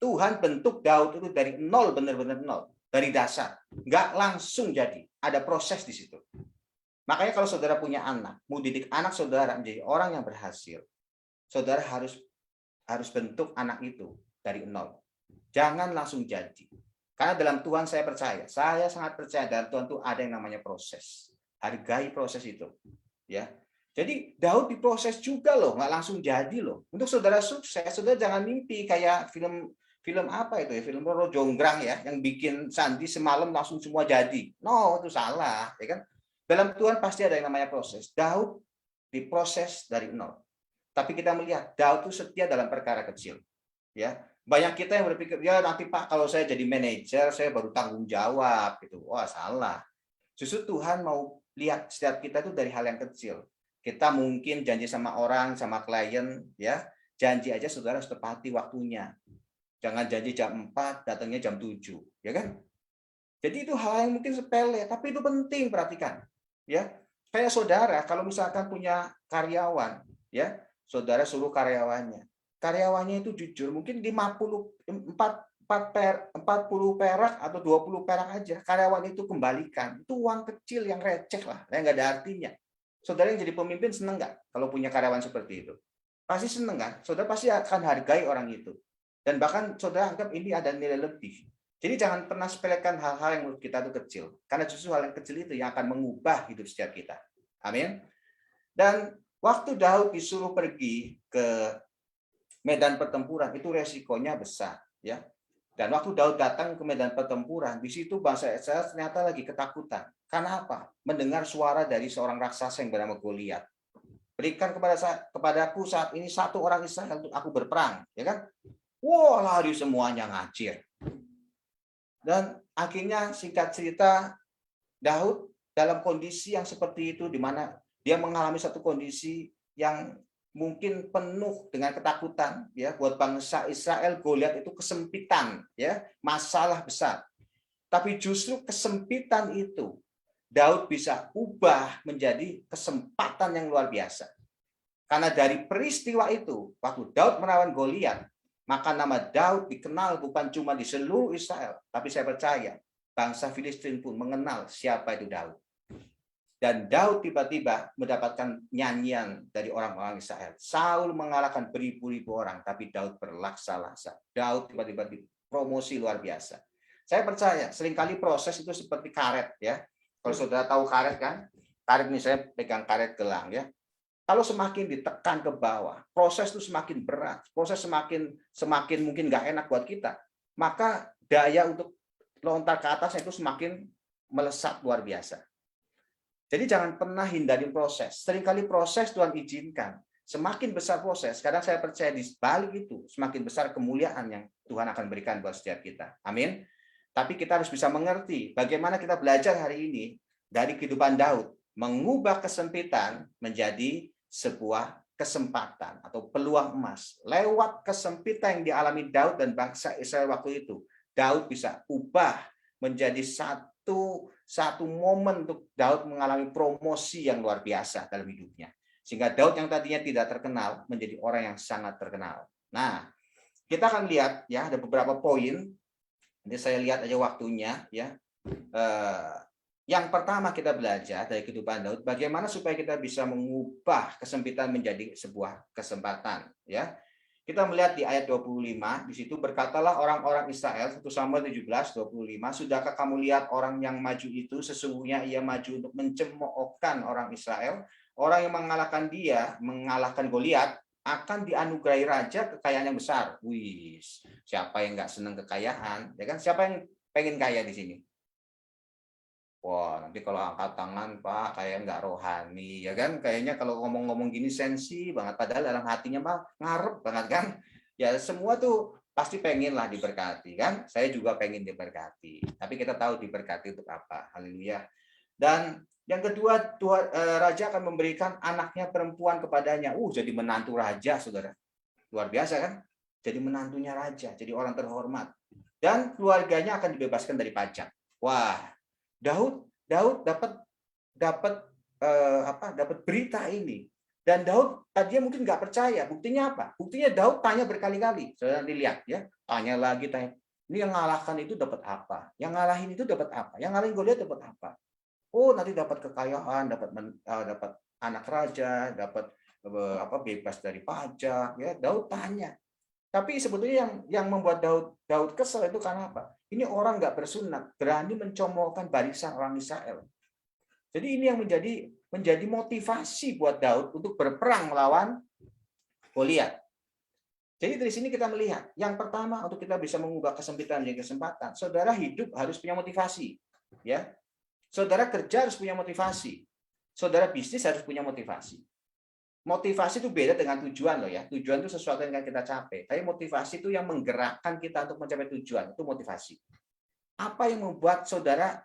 Tuhan bentuk Daud itu dari nol, benar-benar nol. Dari dasar. Nggak langsung jadi. Ada proses di situ. Makanya kalau saudara punya anak, mau didik anak saudara menjadi orang yang berhasil, saudara harus bentuk anak itu dari nol. Jangan langsung jadi. Karena dalam Tuhan saya percaya. Saya sangat percaya dalam Tuhan itu ada yang namanya proses. Hargai proses itu. Ya. Jadi Daud diproses juga loh, nggak langsung jadi loh. Untuk saudara sukses, saudara jangan mimpi kayak film apa itu ya, film Roro Jonggrang ya, yang bikin Sandi semalam langsung semua jadi. No, itu salah, ya kan? Dalam Tuhan pasti ada yang namanya proses. Daud diproses dari nol. Tapi kita melihat Daud itu setia dalam perkara kecil. Ya, banyak kita yang berpikir ya nanti Pak kalau saya jadi manajer saya baru tanggung jawab gitu. Wah, salah. Justru Tuhan mau lihat setiap kita itu dari hal yang kecil. Kita mungkin janji sama orang, sama klien, ya, janji aja saudara harus tepati waktunya. Jangan janji jam 4, datangnya jam 7, ya kan? Jadi itu hal yang mungkin sepele, tapi itu penting, perhatikan. Ya, kayak saudara, kalau misalkan punya karyawan, ya, saudara suruh karyawannya itu jujur, mungkin 40 perak atau 20 perak aja, karyawan itu kembalikan. Itu uang kecil yang receh lah, yang nggak ada artinya. Saudara yang jadi pemimpin seneng nggak kalau punya karyawan seperti itu? Pasti seneng kan? Saudara pasti akan hargai orang itu. Dan bahkan saudara anggap ini ada nilai lebih. Jadi jangan pernah sepelekan hal-hal yang menurut kita itu kecil. Karena justru hal yang kecil itu yang akan mengubah hidup setiap kita. Amin. Dan waktu Daud disuruh pergi ke medan pertempuran, itu resikonya besar. Ya. Dan waktu Daud datang ke medan pertempuran, di situ bangsa Israel ternyata lagi ketakutan. Karena apa? Mendengar suara dari seorang raksasa yang bernama Goliat. Berikan kepadaku saat ini satu orang Israel untuk aku berperang, ya kan? Wah, lari semuanya ngacir. Dan akhirnya singkat cerita, Daud dalam kondisi yang seperti itu, di mana dia mengalami satu kondisi yang mungkin penuh dengan ketakutan, ya, buat bangsa Israel. Goliat itu kesempitan, ya, masalah besar. Tapi justru kesempitan itu Daud bisa ubah menjadi kesempatan yang luar biasa. Karena dari peristiwa itu, waktu Daud melawan Goliat, maka nama Daud dikenal bukan cuma di seluruh Israel, tapi saya percaya bangsa Filistin pun mengenal siapa itu Daud. Dan Daud tiba-tiba mendapatkan nyanyian dari orang-orang Israel. Saul mengalahkan beribu-ribu orang, tapi Daud berlaksa-laksa. Daud tiba-tiba dipromosi luar biasa. Saya percaya seringkali proses itu seperti karet, ya. Kalau saudara tahu karet kan, karet ini saya pegang karet gelang, ya. Kalau semakin ditekan ke bawah, proses itu semakin berat, proses semakin mungkin nggak enak buat kita, maka daya untuk lontar ke atasnya itu semakin melesat luar biasa. Jadi jangan pernah hindari proses. Seringkali proses Tuhan izinkan. Semakin besar proses, kadang saya percaya di balik itu semakin besar kemuliaan yang Tuhan akan berikan buat setiap kita. Amin. Tapi kita harus bisa mengerti bagaimana kita belajar hari ini dari kehidupan Daud, mengubah kesempitan menjadi sebuah kesempatan atau peluang emas. Lewat kesempitan yang dialami Daud dan bangsa Israel waktu itu, Daud bisa ubah menjadi satu momen untuk Daud mengalami promosi yang luar biasa dalam hidupnya. Sehingga Daud yang tadinya tidak terkenal menjadi orang yang sangat terkenal. Nah, kita akan lihat ya ada beberapa poin. Nanti saya lihat aja waktunya ya. Yang pertama kita belajar dari kehidupan Daud, bagaimana supaya kita bisa mengubah kesempitan menjadi sebuah kesempatan. Ya, kita melihat di ayat 25, di situ berkatalah orang-orang Israel, 1 Samuel 17:25, sudahkah kamu lihat orang yang maju itu, sesungguhnya ia maju untuk mencemoohkan orang Israel, orang yang mengalahkan Goliat, akan dianugerahi raja kekayaan yang besar. Wih, siapa yang nggak senang kekayaan? Ya kan? Siapa yang pengen kaya di sini? Wah, nanti kalau angkat tangan, Pak, kayak nggak rohani, ya kan? Kayaknya kalau ngomong-ngomong gini sensi banget, padahal dalam hatinya mah ngarep banget kan? Ya semua tuh pasti pengen lah diberkati kan? Saya juga pengen diberkati. Tapi kita tahu diberkati untuk apa? Haleluya. Dan yang kedua, raja akan memberikan anaknya perempuan kepadanya. Jadi menantu raja, saudara. Luar biasa kan? Jadi menantunya raja, jadi orang terhormat. Dan keluarganya akan dibebaskan dari pajak. Wah, Daud dapat berita ini. Dan Daud tadinya mungkin nggak percaya. Buktinya apa? Buktinya Daud tanya berkali-kali. Saudara dilihat ya, tanya lagi, tanya. Ini yang ngalahkan itu dapat apa? Yang ngalahin itu dapat apa? Yang ngalahin Goliat dapat apa? Oh, nanti dapat kekayaan, dapat anak raja, dapat bebas dari pajak. Ya, Daud tanya. Tapi sebetulnya yang membuat Daud kesel itu karena apa? Ini orang nggak bersunat, berani mencomolkan barisan orang Israel. Jadi ini yang menjadi menjadi motivasi buat Daud untuk berperang melawan Goliat. Jadi dari sini kita melihat, yang pertama untuk kita bisa mengubah kesempitan menjadi kesempatan, saudara hidup harus punya motivasi, ya. Saudara kerja harus punya motivasi. Saudara bisnis harus punya motivasi. Motivasi itu beda dengan tujuan loh ya. Tujuan itu sesuatu yang kita capai. Tapi motivasi itu yang menggerakkan kita untuk mencapai tujuan. Itu motivasi. Apa yang membuat saudara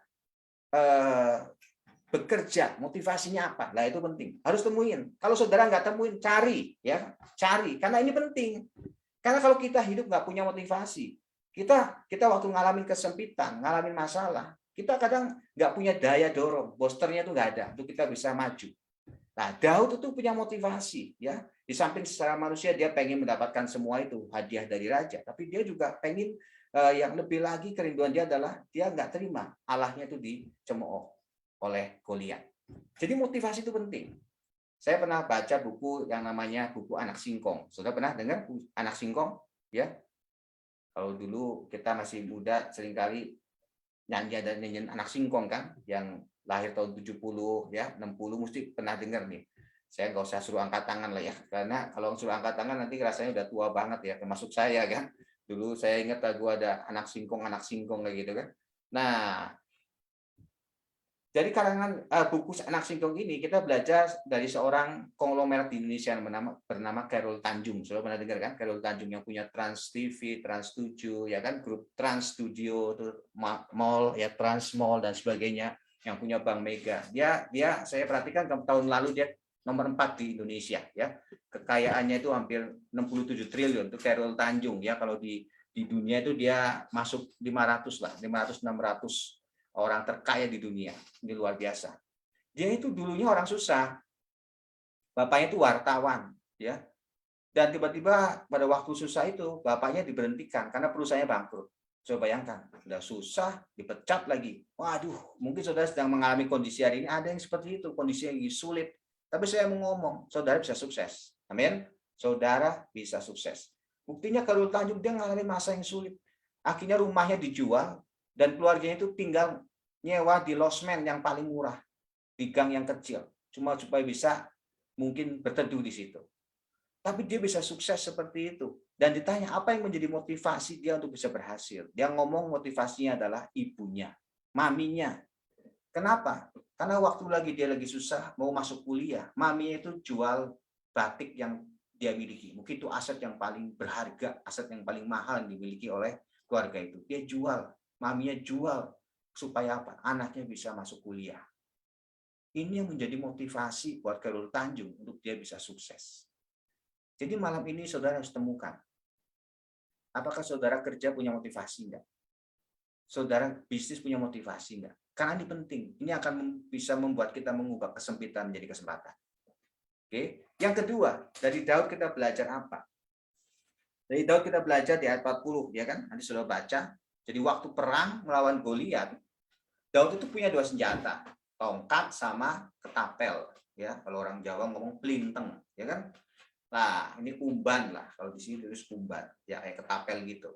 bekerja, motivasinya apa? Nah itu penting. Harus temuin. Kalau saudara nggak temuin, cari, ya, cari. Karena ini penting. Karena kalau kita hidup nggak punya motivasi, kita waktu ngalamin kesempitan, ngalamin masalah, kita kadang nggak punya daya dorong, boosternya itu nggak ada untuk kita bisa maju. Nah, Daud itu punya motivasi, ya. Di samping secara manusia dia pengen mendapatkan semua itu hadiah dari raja, tapi dia juga pengen yang lebih lagi kerinduan dia adalah dia nggak terima Allahnya itu dicemooh oleh Goliat. Jadi motivasi itu penting. Saya pernah baca buku yang namanya buku Anak Singkong. Sudah pernah dengar Anak Singkong? Ya. Kalau dulu kita masih muda seringkali nyanyian Anak Singkong kan, yang lahir tahun 70 ya, 60 mesti pernah dengar nih. Saya nggak usah suruh angkat tangan lah ya, karena kalau suruh angkat tangan nanti rasanya udah tua banget ya, termasuk saya kan. Dulu saya ingat lagu ada Anak Singkong kayak gitu kan. Nah, dari karangan buku Anak Singkong ini kita belajar dari seorang konglomerat di Indonesia yang bernama Khairul Tanjung. Sudah pernah dengar kan? Khairul Tanjung yang punya Trans TV, Trans 7, ya kan, grup Trans Studio, Mall, ya Trans Mall dan sebagainya, yang punya Bank Mega. Dia saya perhatikan tahun lalu dia nomor 4 di Indonesia ya. Kekayaannya itu hampir 67 triliun untuk Khairul Tanjung ya. Kalau di dunia itu dia masuk 500 lah, 500-600 orang terkaya di dunia. Ini luar biasa. Dia itu dulunya orang susah. Bapaknya itu wartawan, ya. Dan tiba-tiba pada waktu susah itu bapaknya diberhentikan karena perusahaannya bangkrut. Coba bayangkan, sudah susah dipecat lagi. Waduh, mungkin saudara sedang mengalami kondisi hari ini, ada yang seperti itu, kondisi yang sulit. Tapi saya mau ngomong, saudara bisa sukses. Amin. Saudara bisa sukses. Buktinya Khairul Tanjung dia mengalami masa yang sulit. Akhirnya rumahnya dijual dan keluarganya itu tinggal nyewa di losmen yang paling murah, di gang yang kecil, cuma supaya bisa mungkin berteduh di situ. Tapi dia bisa sukses seperti itu. Dan ditanya apa yang menjadi motivasi dia untuk bisa berhasil. Dia ngomong motivasinya adalah ibunya, maminya. Kenapa? Karena waktu dia lagi susah mau masuk kuliah, maminya itu jual batik yang dia miliki. Mungkin itu aset yang paling berharga, aset yang paling mahal yang dimiliki oleh keluarga itu. Dia jual, maminya jual. Supaya apa? Anaknya bisa masuk kuliah. Ini yang menjadi motivasi buat Khairul Tanjung untuk dia bisa sukses. Jadi malam ini saudara harus temukan. Apakah saudara kerja punya motivasi enggak? Saudara bisnis punya motivasi enggak? Karena ini penting. Ini akan bisa membuat kita mengubah kesempitan menjadi kesempatan. Oke. Yang kedua, dari Daud kita belajar apa? Dari Daud kita belajar di ayat 40, ya kan? Nanti sudah baca. Jadi waktu perang melawan Goliat, Daud itu punya 2 senjata, tongkat sama ketapel, ya. Kalau orang Jawa ngomong plinteng, ya kan? Nah, ini umban lah. Kalau di sini tulis umban, ya kayak ketapel gitu.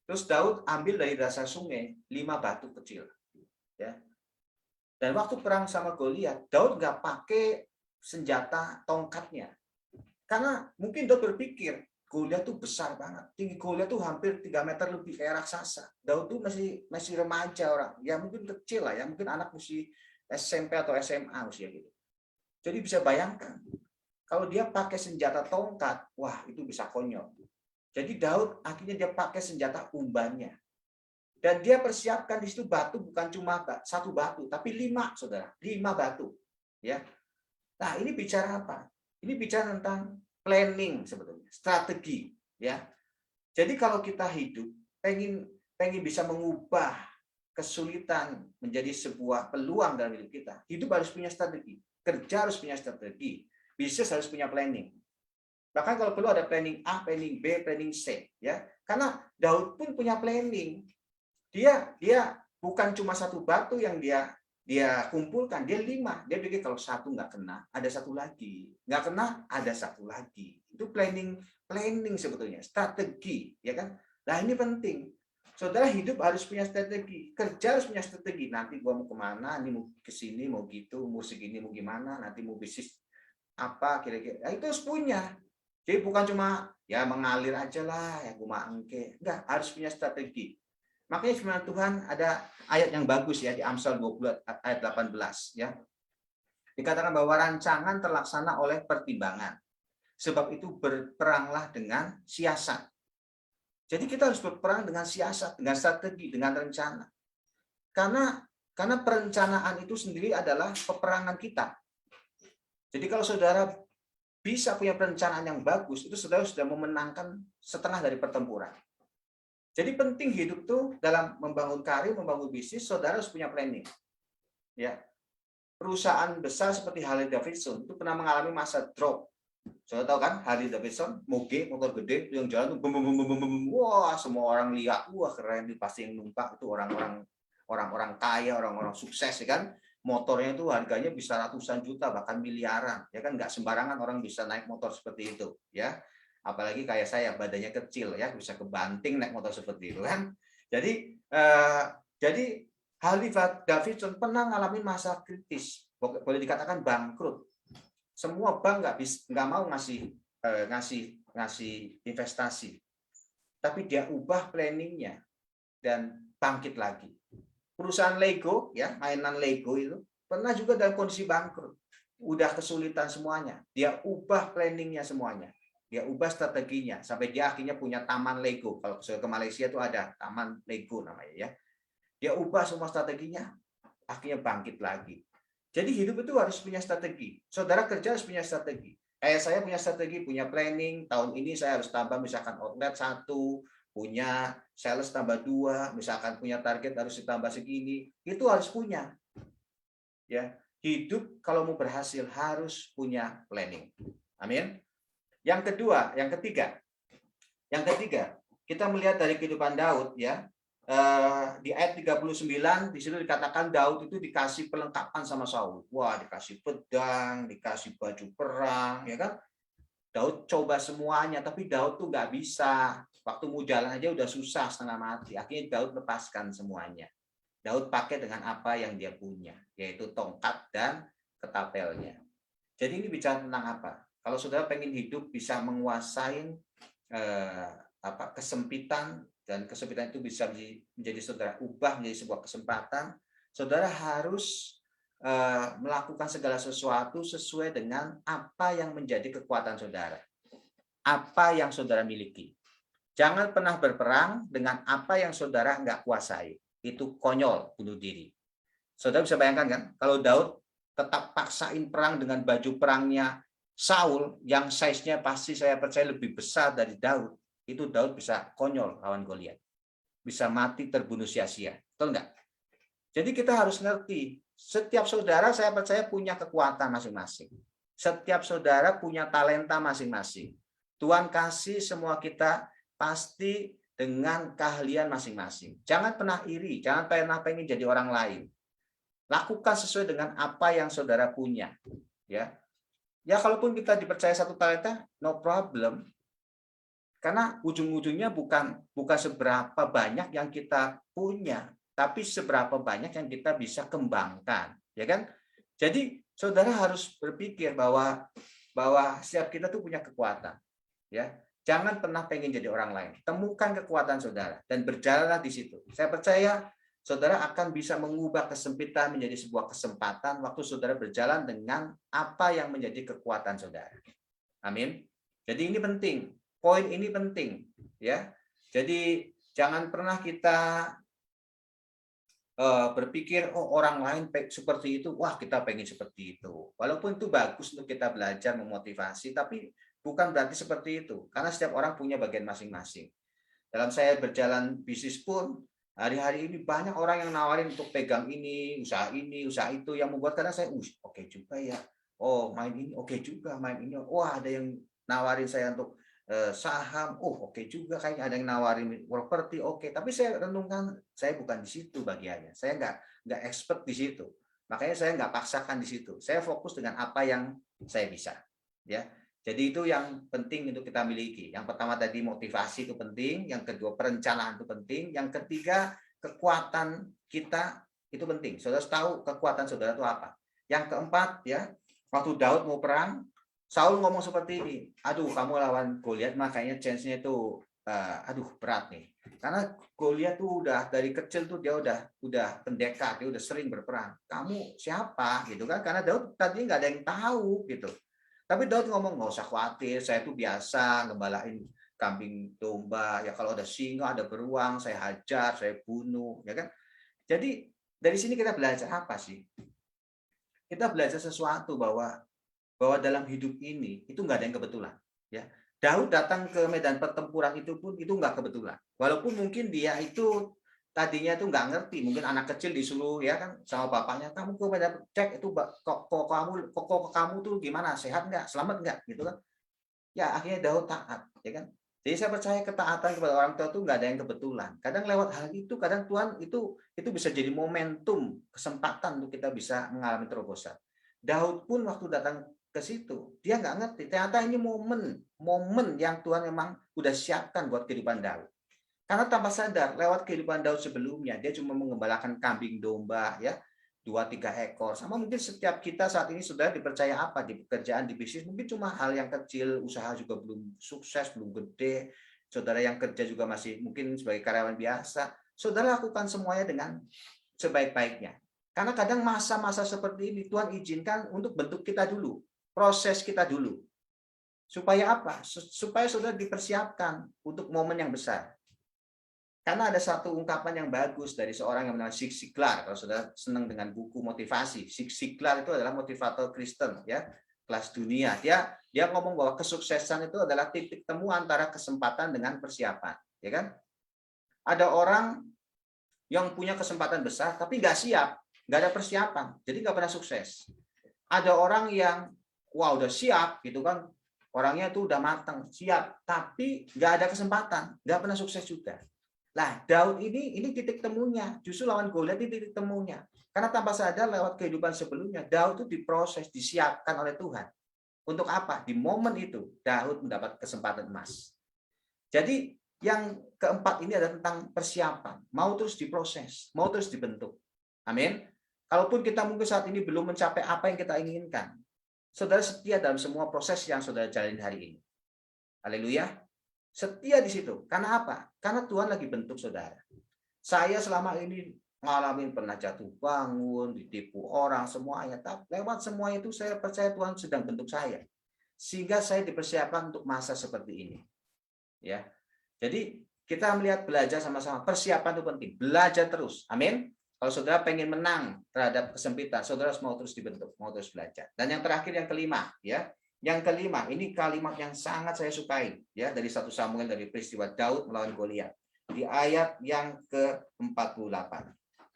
Terus Daud ambil dari dasar sungai 5 batu kecil, ya. Dan waktu perang sama Goliat, Daud nggak pakai senjata tongkatnya, karena mungkin Daud berpikir Goliat tuh besar banget. Tinggi Goliat tuh hampir 3 meter lebih kayak raksasa. Daud tuh masih remaja orang. Ya mungkin kecil lah ya. Mungkin anak mesti SMP atau SMA usia gitu. Jadi bisa bayangkan. Kalau dia pakai senjata tongkat, wah itu bisa konyol. Jadi Daud akhirnya dia pakai senjata umbannya. Dan dia persiapkan di situ batu bukan cuma 1 batu, tapi 5, saudara. 5 batu. Ya. Nah ini bicara apa? Ini bicara tentang planning sebetulnya, strategi, ya. Jadi kalau kita hidup pengen bisa mengubah kesulitan menjadi sebuah peluang dalam hidup kita, hidup harus punya strategi, kerja harus punya strategi, bisnis harus punya planning. Bahkan kalau perlu ada planning A, planning B, planning C, ya. Karena Daud pun punya planning. Dia bukan cuma 1 batu yang dia kumpulkan, dia 5. Dia pikir kalau 1 nggak kena, ada 1 lagi. Nggak kena, ada 1 lagi. Itu planning sebetulnya, strategi, ya kan? Nah ini penting. Saudara hidup harus punya strategi, kerja harus punya strategi. Nanti gua mau kemana, ini mau ke sini, mau gitu, mau segini, mau gimana, nanti mau bisnis apa kira-kira. Nah, itu harus punya. Jadi bukan cuma ya mengalir aja lah, ya gua engke. Enggak, harus punya strategi. Makanya firman Tuhan ada ayat yang bagus ya di Amsal 20 ayat 18 ya. Dikatakan bahwa rancangan terlaksana oleh pertimbangan. Sebab itu berperanglah dengan siasat. Jadi kita harus berperang dengan siasat, dengan strategi, dengan rencana. Karena perencanaan itu sendiri adalah peperangan kita. Jadi kalau saudara bisa punya perencanaan yang bagus, itu saudara sudah memenangkan setengah dari pertempuran. Jadi penting hidup tuh dalam membangun karir, membangun bisnis, saudara harus punya planning. Ya. Perusahaan besar seperti Harley Davidson itu pernah mengalami masa drop. Saudara tahu kan Harley Davidson, moge, motor gede yang jalan tuh bum, bum, bum, bum, bum, bum. Wah, semua orang lihat, wah keren, pasti yang numpak itu orang-orang kaya, orang-orang sukses ya kan. Motornya itu harganya bisa ratusan juta bahkan miliaran, ya kan, nggak sembarangan orang bisa naik motor seperti itu, ya. Apalagi kayak saya badannya kecil ya, bisa kebanting naik motor seperti itu kan. Jadi Harley Davidson pernah mengalami masa kritis, boleh dikatakan bangkrut. Semua bank nggak mau ngasih investasi, tapi dia ubah planningnya dan bangkit lagi. Perusahaan Lego ya, mainan Lego itu pernah juga dalam kondisi bangkrut, udah kesulitan semuanya, dia ubah planningnya semuanya, dia ubah strateginya sampai dia akhirnya punya taman Lego. Kalau ke Malaysia itu ada taman Lego namanya ya, dia ubah semua strateginya, akhirnya bangkit lagi. Jadi hidup itu harus punya strategi. Saudara kerja harus punya strategi. Kayak saya punya strategi, punya planning. Tahun ini saya harus tambah misalkan outlet 1, punya sales tambah 2, misalkan punya target harus ditambah segini. Itu harus punya. Ya, hidup kalau mau berhasil harus punya planning. Amin. Yang ketiga, kita melihat dari kehidupan Daud ya. Di ayat 39 di situ dikatakan Daud itu dikasih perlengkapan sama Saul. Wah, dikasih pedang, dikasih baju perang, ya kan? Daud coba semuanya, tapi Daud tuh nggak bisa. Waktu mau jalan aja udah susah, setengah mati. Akhirnya Daud lepaskan semuanya. Daud pakai dengan apa yang dia punya, yaitu tongkat dan ketapelnya. Jadi ini bicara tentang apa? Kalau saudara pengen hidup bisa menguasai kesempitan, dan kesempitan itu bisa menjadi saudara ubah menjadi sebuah kesempatan, saudara harus melakukan segala sesuatu sesuai dengan apa yang menjadi kekuatan saudara, apa yang saudara miliki. Jangan pernah berperang dengan apa yang saudara nggak kuasai. Itu konyol, bunuh diri. Saudara bisa bayangkan kan, kalau Daud tetap paksain perang dengan baju perangnya Saul, yang size-nya pasti saya percaya lebih besar dari Daud, itu Daud bisa konyol lawan Goliat, bisa mati terbunuh sia-sia, betul nggak? Jadi kita harus ngerti, setiap saudara saya percaya punya kekuatan masing-masing, setiap saudara punya talenta masing-masing. Tuhan kasih semua kita pasti dengan keahlian masing-masing. Jangan pernah iri, jangan pernah pengen jadi orang lain. Lakukan sesuai dengan apa yang saudara punya, ya. Ya kalaupun kita dipercaya satu talenta, no problem. Karena ujung-ujungnya bukan seberapa banyak yang kita punya, tapi seberapa banyak yang kita bisa kembangkan, ya kan? Jadi saudara harus berpikir bahwa setiap kita tuh punya kekuatan, ya. Jangan pernah pengen jadi orang lain. Temukan kekuatan saudara dan berjalanlah di situ. Saya percaya saudara akan bisa mengubah kesempitan menjadi sebuah kesempatan waktu saudara berjalan dengan apa yang menjadi kekuatan saudara. Amin. Jadi ini penting. Poin ini penting, ya. Jadi jangan pernah kita berpikir orang lain seperti itu, wah kita pengen seperti itu. Walaupun itu bagus untuk kita belajar memotivasi, tapi bukan berarti seperti itu. Karena setiap orang punya bagian masing-masing. Dalam saya berjalan bisnis pun hari-hari ini banyak orang yang nawarin untuk pegang ini, usaha itu, yang membuat kadang saya, oke juga ya. Oh main ini, oke juga main ini. Wah ada yang nawarin saya untuk saham, oke juga, kayaknya ada yang nawarin properti, oke. Tapi saya renungkan, saya bukan di situ bagiannya. Saya nggak expert di situ. Makanya saya nggak paksakan di situ. Saya fokus dengan apa yang saya bisa. Ya, Jadi itu yang penting untuk kita miliki. Yang pertama tadi motivasi itu penting, yang kedua perencanaan itu penting, yang ketiga kekuatan kita itu penting. Saudara tahu kekuatan saudara itu apa? Yang keempat ya, waktu Daud mau perang, Saul ngomong seperti ini, aduh kamu lawan Goliat makanya chance-nya itu aduh berat nih. Karena Goliat tuh udah dari kecil tuh dia udah pendekar, dia udah sering berperang. Kamu siapa gitu kan? Karena Daud tadi nggak ada yang tahu gitu. Tapi Daud ngomong nggak usah khawatir, saya tuh biasa ngebalain kambing domba. Ya kalau ada singa, ada beruang, saya hajar, saya bunuh, ya kan? Jadi dari sini kita belajar apa sih? Kita belajar sesuatu bahwa dalam hidup ini itu nggak ada yang kebetulan. Ya, Daud datang ke medan pertempuran itu pun itu nggak kebetulan. Walaupun mungkin dia itu tadinya itu nggak ngerti, mungkin anak kecil disuruh ya kan sama bapaknya, kamu ke medan cek itu kok kamu tuh gimana, sehat nggak, selamat nggak, gitu kan? Ya akhirnya Daud taat, ya kan? Jadi saya percaya ketaatan kepada orang tua itu nggak ada yang kebetulan. Kadang lewat hal itu, kadang Tuhan itu bisa jadi momentum, kesempatan untuk kita bisa mengalami terobosan. Daud pun waktu datang ke situ, dia nggak ngerti. Ternyata ini momen yang Tuhan memang udah siapkan buat kehidupan Daud. Karena tanpa sadar, lewat kehidupan Daud sebelumnya, dia cuma mengembalakan kambing domba, ya 2-3 ekor. Sama mungkin setiap kita saat ini sudah dipercaya apa di pekerjaan, di bisnis, mungkin cuma hal yang kecil, usaha juga belum sukses, belum gede. Saudara yang kerja juga masih mungkin sebagai karyawan biasa. Saudara lakukan semuanya dengan sebaik-baiknya. Karena kadang masa-masa seperti ini Tuhan izinkan untuk bentuk kita dulu, proses kita dulu. Supaya apa? Supaya saudara dipersiapkan untuk momen yang besar. Karena ada satu ungkapan yang bagus dari seorang yang bernama Zig Ziglar. Kalau saudara senang dengan buku motivasi, Zig Ziglar itu adalah motivator Kristen, ya, kelas dunia. Dia ngomong bahwa kesuksesan itu adalah titik temu antara kesempatan dengan persiapan, ya kan? Ada orang yang punya kesempatan besar tapi nggak siap, nggak ada persiapan, jadi nggak pernah sukses. Ada orang yang udah siap, gitu kan? Orangnya tuh udah matang, siap, tapi nggak ada kesempatan, nggak pernah sukses juga. Nah, Daud ini titik temunya. Justru lawan Goliat ini titik temunya. Karena tanpa sadar lewat kehidupan sebelumnya, Daud itu diproses, disiapkan oleh Tuhan. Untuk apa? Di momen itu, Daud mendapat kesempatan emas. Jadi, yang keempat ini adalah tentang persiapan. Mau terus diproses, mau terus dibentuk. Amin. Kalaupun kita mungkin saat ini belum mencapai apa yang kita inginkan, saudara setia dalam semua proses yang saudara jalani hari ini. Haleluya. Setia di situ. Karena apa? Karena Tuhan lagi bentuk saudara. Saya selama ini ngalamin pernah jatuh bangun, ditipu orang, semuanya. Tapi lewat semua itu saya percaya Tuhan sedang bentuk saya. Sehingga saya dipersiapkan untuk masa seperti ini. Ya. Jadi kita melihat belajar sama-sama. Persiapan itu penting. Belajar terus. Amin. Kalau saudara pengen menang terhadap kesempitan, saudara harus mau terus dibentuk, mau terus belajar. Dan yang terakhir, yang kelima, ya. Yang kelima, ini kalimat yang sangat saya sukai, ya, dari 1 Samuel, dari peristiwa Daud melawan Goliat. Di ayat yang ke-48.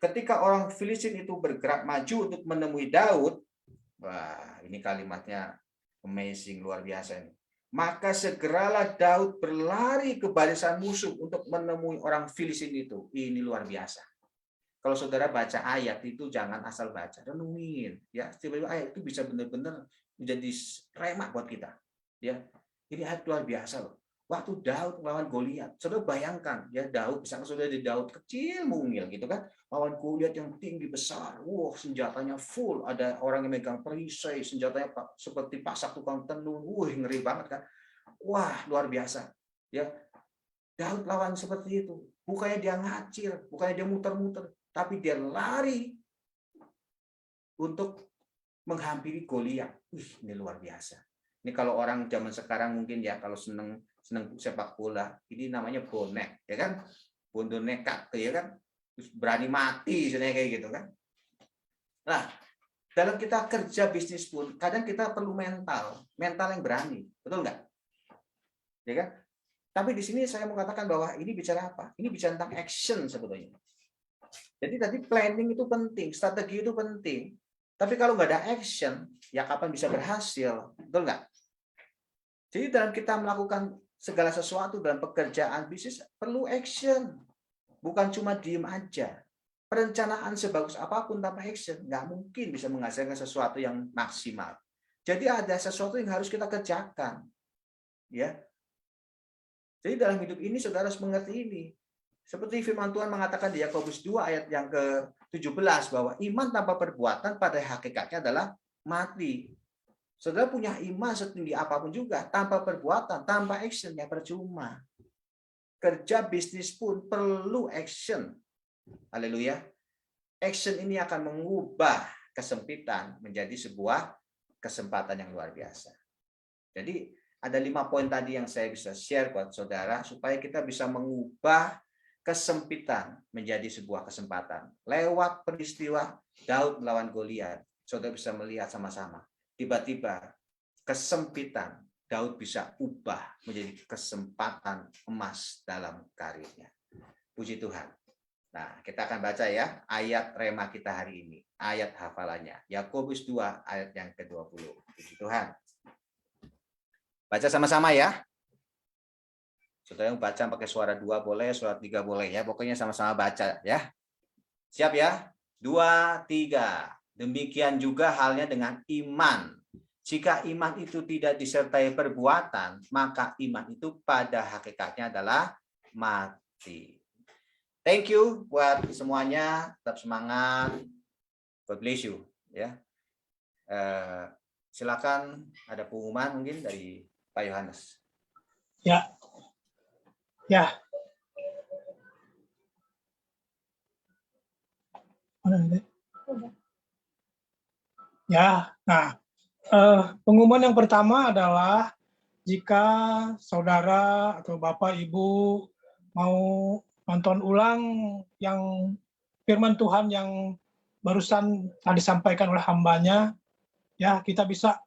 Ketika orang Filistin itu bergerak maju untuk menemui Daud, wah, ini kalimatnya amazing, luar biasa ini. Maka segeralah Daud berlari ke barisan musuh untuk menemui orang Filistin itu. Ini luar biasa. Kalau saudara baca ayat itu jangan asal baca, renungin, ya. Tiba-tiba ayat itu bisa benar-benar menjadi rema buat kita, ya. Ini ayat luar biasa loh. Waktu Daud melawan Goliat, saudara bayangkan, ya, Daud, misalnya saudara di Daud kecil mungil gitu kan, lawan Goliat yang tinggi besar, senjatanya full, ada orang yang megang perisai, senjatanya seperti pasak tukang tenun, ngeri banget kan, luar biasa, ya. Daud lawan seperti itu, bukannya dia ngacir, bukannya dia muter-muter, tapi dia lari untuk menghampiri Goliat. Ini luar biasa. Ini kalau orang zaman sekarang mungkin ya, kalau seneng sepak bola, ini namanya bonek, ya kan? Bondo nekat, ya kan? Terus berani mati, sebenarnya kayak gitu kan? Nah, dalam kita kerja bisnis pun, kadang kita perlu mental yang berani, betul nggak? Ya kan? Tapi di sini saya mau katakan bahwa ini bicara apa? Ini bicara tentang action sebetulnya. Jadi tadi planning itu penting, strategi itu penting. Tapi kalau nggak ada action, ya kapan bisa berhasil? Betul nggak? Jadi dalam kita melakukan segala sesuatu dalam pekerjaan bisnis, perlu action. Bukan cuma diem aja. Perencanaan sebagus apapun tanpa action, nggak mungkin bisa menghasilkan sesuatu yang maksimal. Jadi ada sesuatu yang harus kita kerjakan. Ya. Jadi dalam hidup ini saudara harus mengerti ini. Seperti firman Tuhan mengatakan di Yakobus 2 ayat yang ke-17 bahwa iman tanpa perbuatan pada hakikatnya adalah mati. Saudara punya iman setinggi apapun juga tanpa perbuatan, tanpa action ya percuma. Kerja bisnis pun perlu action. Haleluya. Action ini akan mengubah kesempitan menjadi sebuah kesempatan yang luar biasa. Jadi ada 5 poin tadi yang saya bisa share buat saudara supaya kita bisa mengubah kesempitan menjadi sebuah kesempatan. Lewat peristiwa Daud melawan Goliat, saudara bisa melihat sama-sama. Tiba-tiba kesempitan Daud bisa ubah menjadi kesempatan emas dalam karirnya. Puji Tuhan. Nah, kita akan baca ya ayat rema kita hari ini. Ayat hafalannya. Yakobus 2 ayat yang ke-20. Puji Tuhan. Baca sama-sama ya. Saudara yang baca pakai suara 2 boleh, suara 3 boleh ya. Pokoknya sama-sama baca ya. Siap ya? 2, 3. Demikian juga halnya dengan iman. Jika iman itu tidak disertai perbuatan, maka iman itu pada hakikatnya adalah mati. Thank you buat semuanya. Tetap semangat. God bless you. Ya. Silakan ada pengumuman mungkin dari Pak Yohanes. Ya. Ya. Ya. Nah, pengumuman yang pertama adalah jika saudara atau Bapak Ibu mau nonton ulang yang firman Tuhan yang barusan disampaikan oleh hambanya, ya kita bisa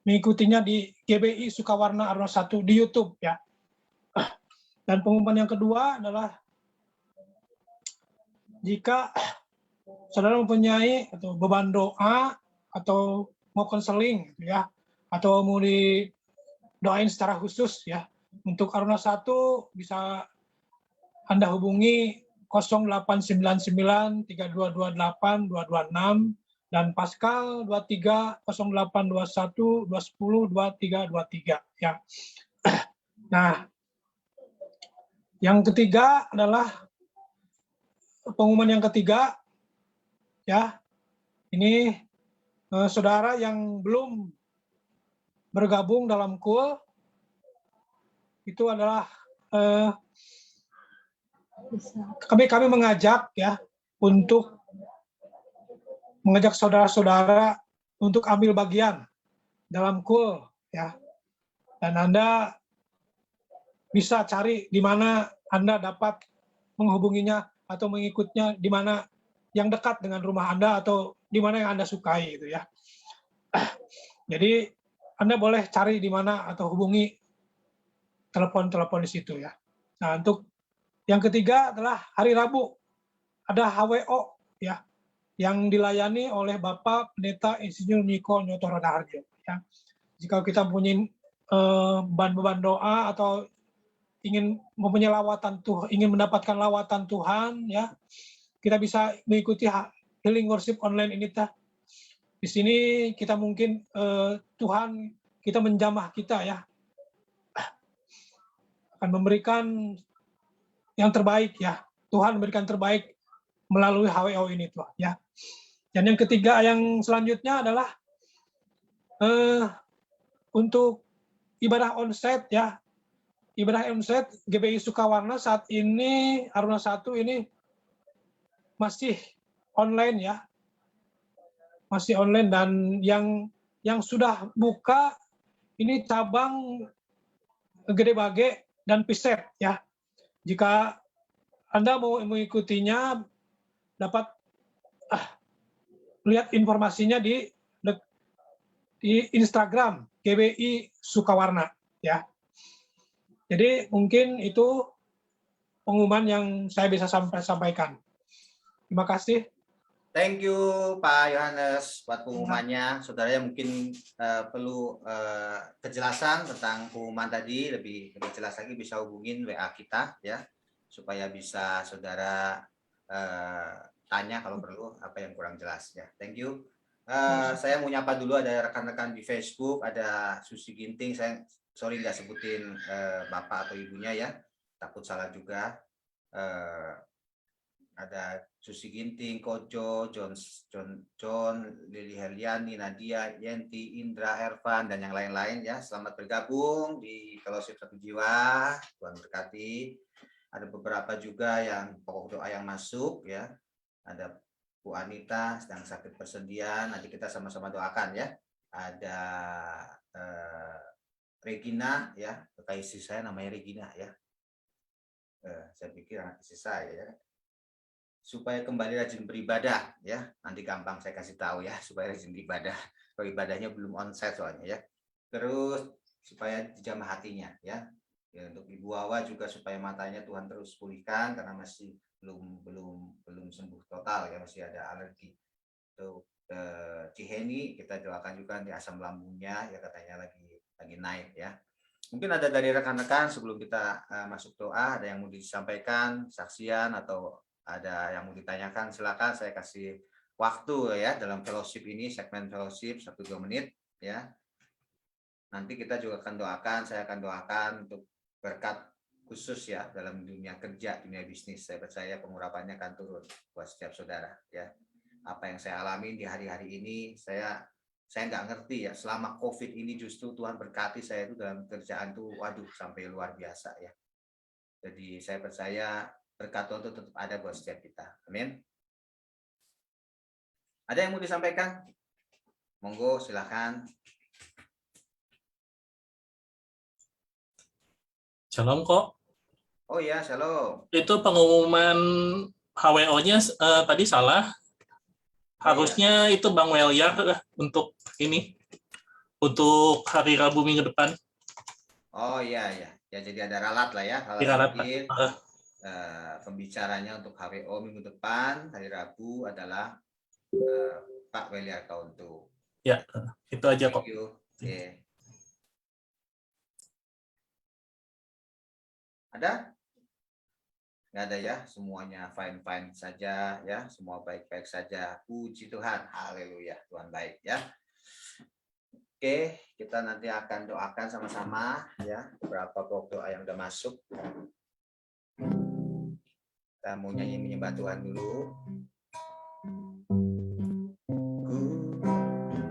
mengikutinya di GBI Sukawarna Aruna 1 di YouTube ya. Dan pengumuman yang kedua adalah jika saudara mempunyai atau beban doa atau mau konseling ya, atau mau didoain secara khusus ya, untuk Aruna 1 bisa Anda hubungi 0899 3228 226 dan Pascal 23 0821 210 2323 ya. Nah, yang ketiga adalah pengumuman yang ketiga ya. Ini saudara yang belum bergabung dalam KUL itu adalah kami mengajak ya untuk mengajak saudara-saudara untuk ambil bagian dalam KUL ya. Dan Anda bisa cari di mana Anda dapat menghubunginya atau mengikutnya di mana yang dekat dengan rumah Anda atau di mana yang Anda sukai gitu ya. Jadi Anda boleh cari di mana atau hubungi telepon-telepon di situ ya. Nah, untuk yang ketiga adalah hari Rabu ada HWO ya yang dilayani oleh Bapak Pendeta Insinyur Niko Nyoto Raharjo ya. Jika kita punya beban doa atau ingin mempunyai lawatan Tuhan, ingin mendapatkan lawatan Tuhan ya, kita bisa mengikuti healing worship online ini tah. Di sini kita mungkin Tuhan kita menjamah kita ya, akan memberikan yang terbaik ya. Tuhan memberikan terbaik melalui HWO ini Tuhan ya. Dan yang ketiga yang selanjutnya adalah untuk ibadah onsite ya. Ibadah onsite GBI Sukawarna saat ini Aruna 1 ini masih online ya. Masih online dan yang sudah buka ini cabang Gede Bage dan Pisep ya. Jika Anda mau mengikutinya dapat lihat informasinya di Instagram GBI Sukawarna ya. Jadi mungkin itu pengumuman yang saya bisa sampaikan. Terima kasih. Thank you Pak Yohanes buat pengumumannya. Saudara yang mungkin perlu kejelasan tentang pengumuman tadi lebih jelas lagi bisa hubungin WA kita ya supaya bisa saudara tanya kalau perlu apa yang kurang jelas ya. Thank you. Saya mau nyapa dulu, ada rekan-rekan di Facebook, ada Susi Ginting. Saya sorry nggak sebutin bapak atau ibunya ya, takut salah juga. Ada Susi Ginting, Kojo, John, Lili Heliani, Nadia, Yenti, Indra, Ervan, dan yang lain-lain ya. Selamat bergabung di Fellowship Satu Jiwa. Tuhan berkati. Ada beberapa juga yang pokok doa yang masuk ya. Ada Bu Anita sedang sakit persendian, nanti kita sama-sama doakan ya. Ada Regina ya, kakak istri saya namanya Regina ya. Saya pikir anak istri saya ya. Supaya kembali rajin beribadah ya. Nanti gampang saya kasih tahu ya, supaya rajin beribadah. Kalau ibadahnya belum onsite soalnya ya. Terus supaya dijamah hatinya ya. Ya, untuk Ibu Wawa juga supaya matanya Tuhan terus pulihkan karena masih belum sembuh total ya, masih ada alergi. Untuk Ciheni kita doakan juga di asam lambungnya ya, katanya lagi naik ya. Mungkin ada dari rekan-rekan sebelum kita masuk doa, ada yang mau disampaikan saksian atau ada yang mau ditanyakan, silakan, saya kasih waktu ya dalam fellowship ini, segmen fellowship 1-2 menit ya. Nanti kita juga akan doakan, saya akan doakan untuk berkat khusus ya dalam dunia kerja, dunia bisnis. Saya percaya pengurapannya akan turun buat setiap saudara ya. Apa yang saya alami di hari-hari ini, saya nggak ngerti ya, selama COVID ini justru Tuhan berkati saya itu dalam kerjaan tuh, waduh, sampai luar biasa ya. Jadi saya percaya berkat Tuhan itu tetap ada buat setiap kita. Amin. Ada yang mau disampaikan? Monggo, silakan. Shalom kok. Oh ya, shalom. Itu pengumuman HWO-nya tadi salah. Harusnya itu Bang Welyar untuk ini, untuk hari Rabu minggu depan. Oh iya ya, ya jadi ada ralat lah ya. Ralat. Pembicaranya untuk HWO minggu depan hari Rabu adalah Pak Welyar Kauntu. Ya, itu aja kok. Thank you. Okay. Ada? Nggak ada ya, semuanya fine-fine saja ya, semua baik-baik saja. Puji Tuhan, haleluya, Tuhan baik ya. Oke, kita nanti akan doakan sama-sama ya, beberapa pokok doa yang udah masuk. Kita mau nyanyi menyembah Tuhan dulu. Ku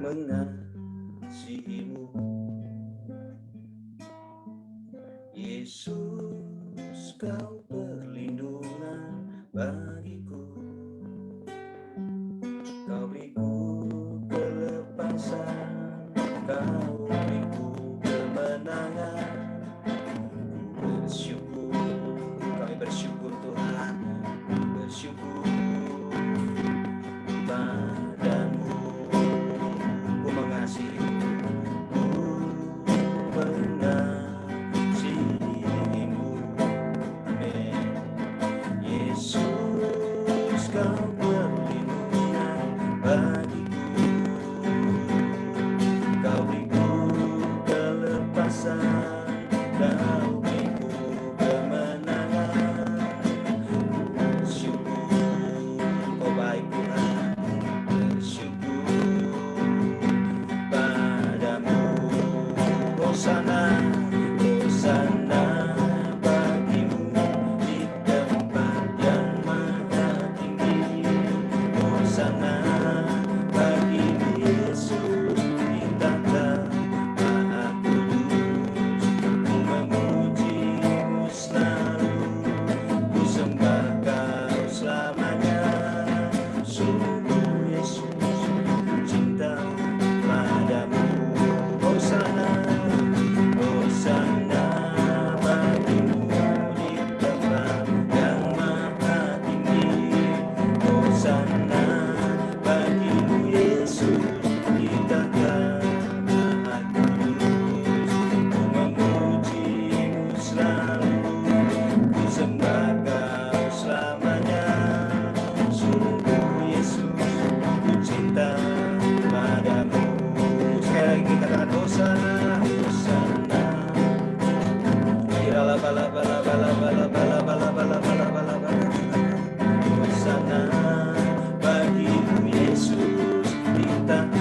mengasihimu, Yesus, kau perlindungan bagiku. Kau beriku kelepasan, kau beriku kemenangan. Bersyukur, kami bersyukur Tuhan, bersyukur padamu. Ku mengasihimu, ku mengasihimu. Amin. Yesus, kau perlindungan bagiku. Kau beriku kelepasan, kau beriku kemenangan. Bersyukur, oh baik Tuhan, bersyukur padamu. Hosana, Hosana bagimu di tempat yang maha tinggi. Hosana bagimu Yesus di tahta maha kudus. Ku memujimu selalu, ku sembah kau selamanya. Sungguh Yesus ku cinta padamu. Hosana, Hosana bagimu di tempat yang maha tinggi. Hosana bagimu Yesus di tahta maha kudus. Ku memujimu selalu, ku sembah kau selamanya. Sungguh Yesus ku cinta padamu. Sekali lagi kita katakan Hosana, Hosana. Bala bala bala bala bala bala bala bala bala bala bala. Hosana bagimu Yesus di tahta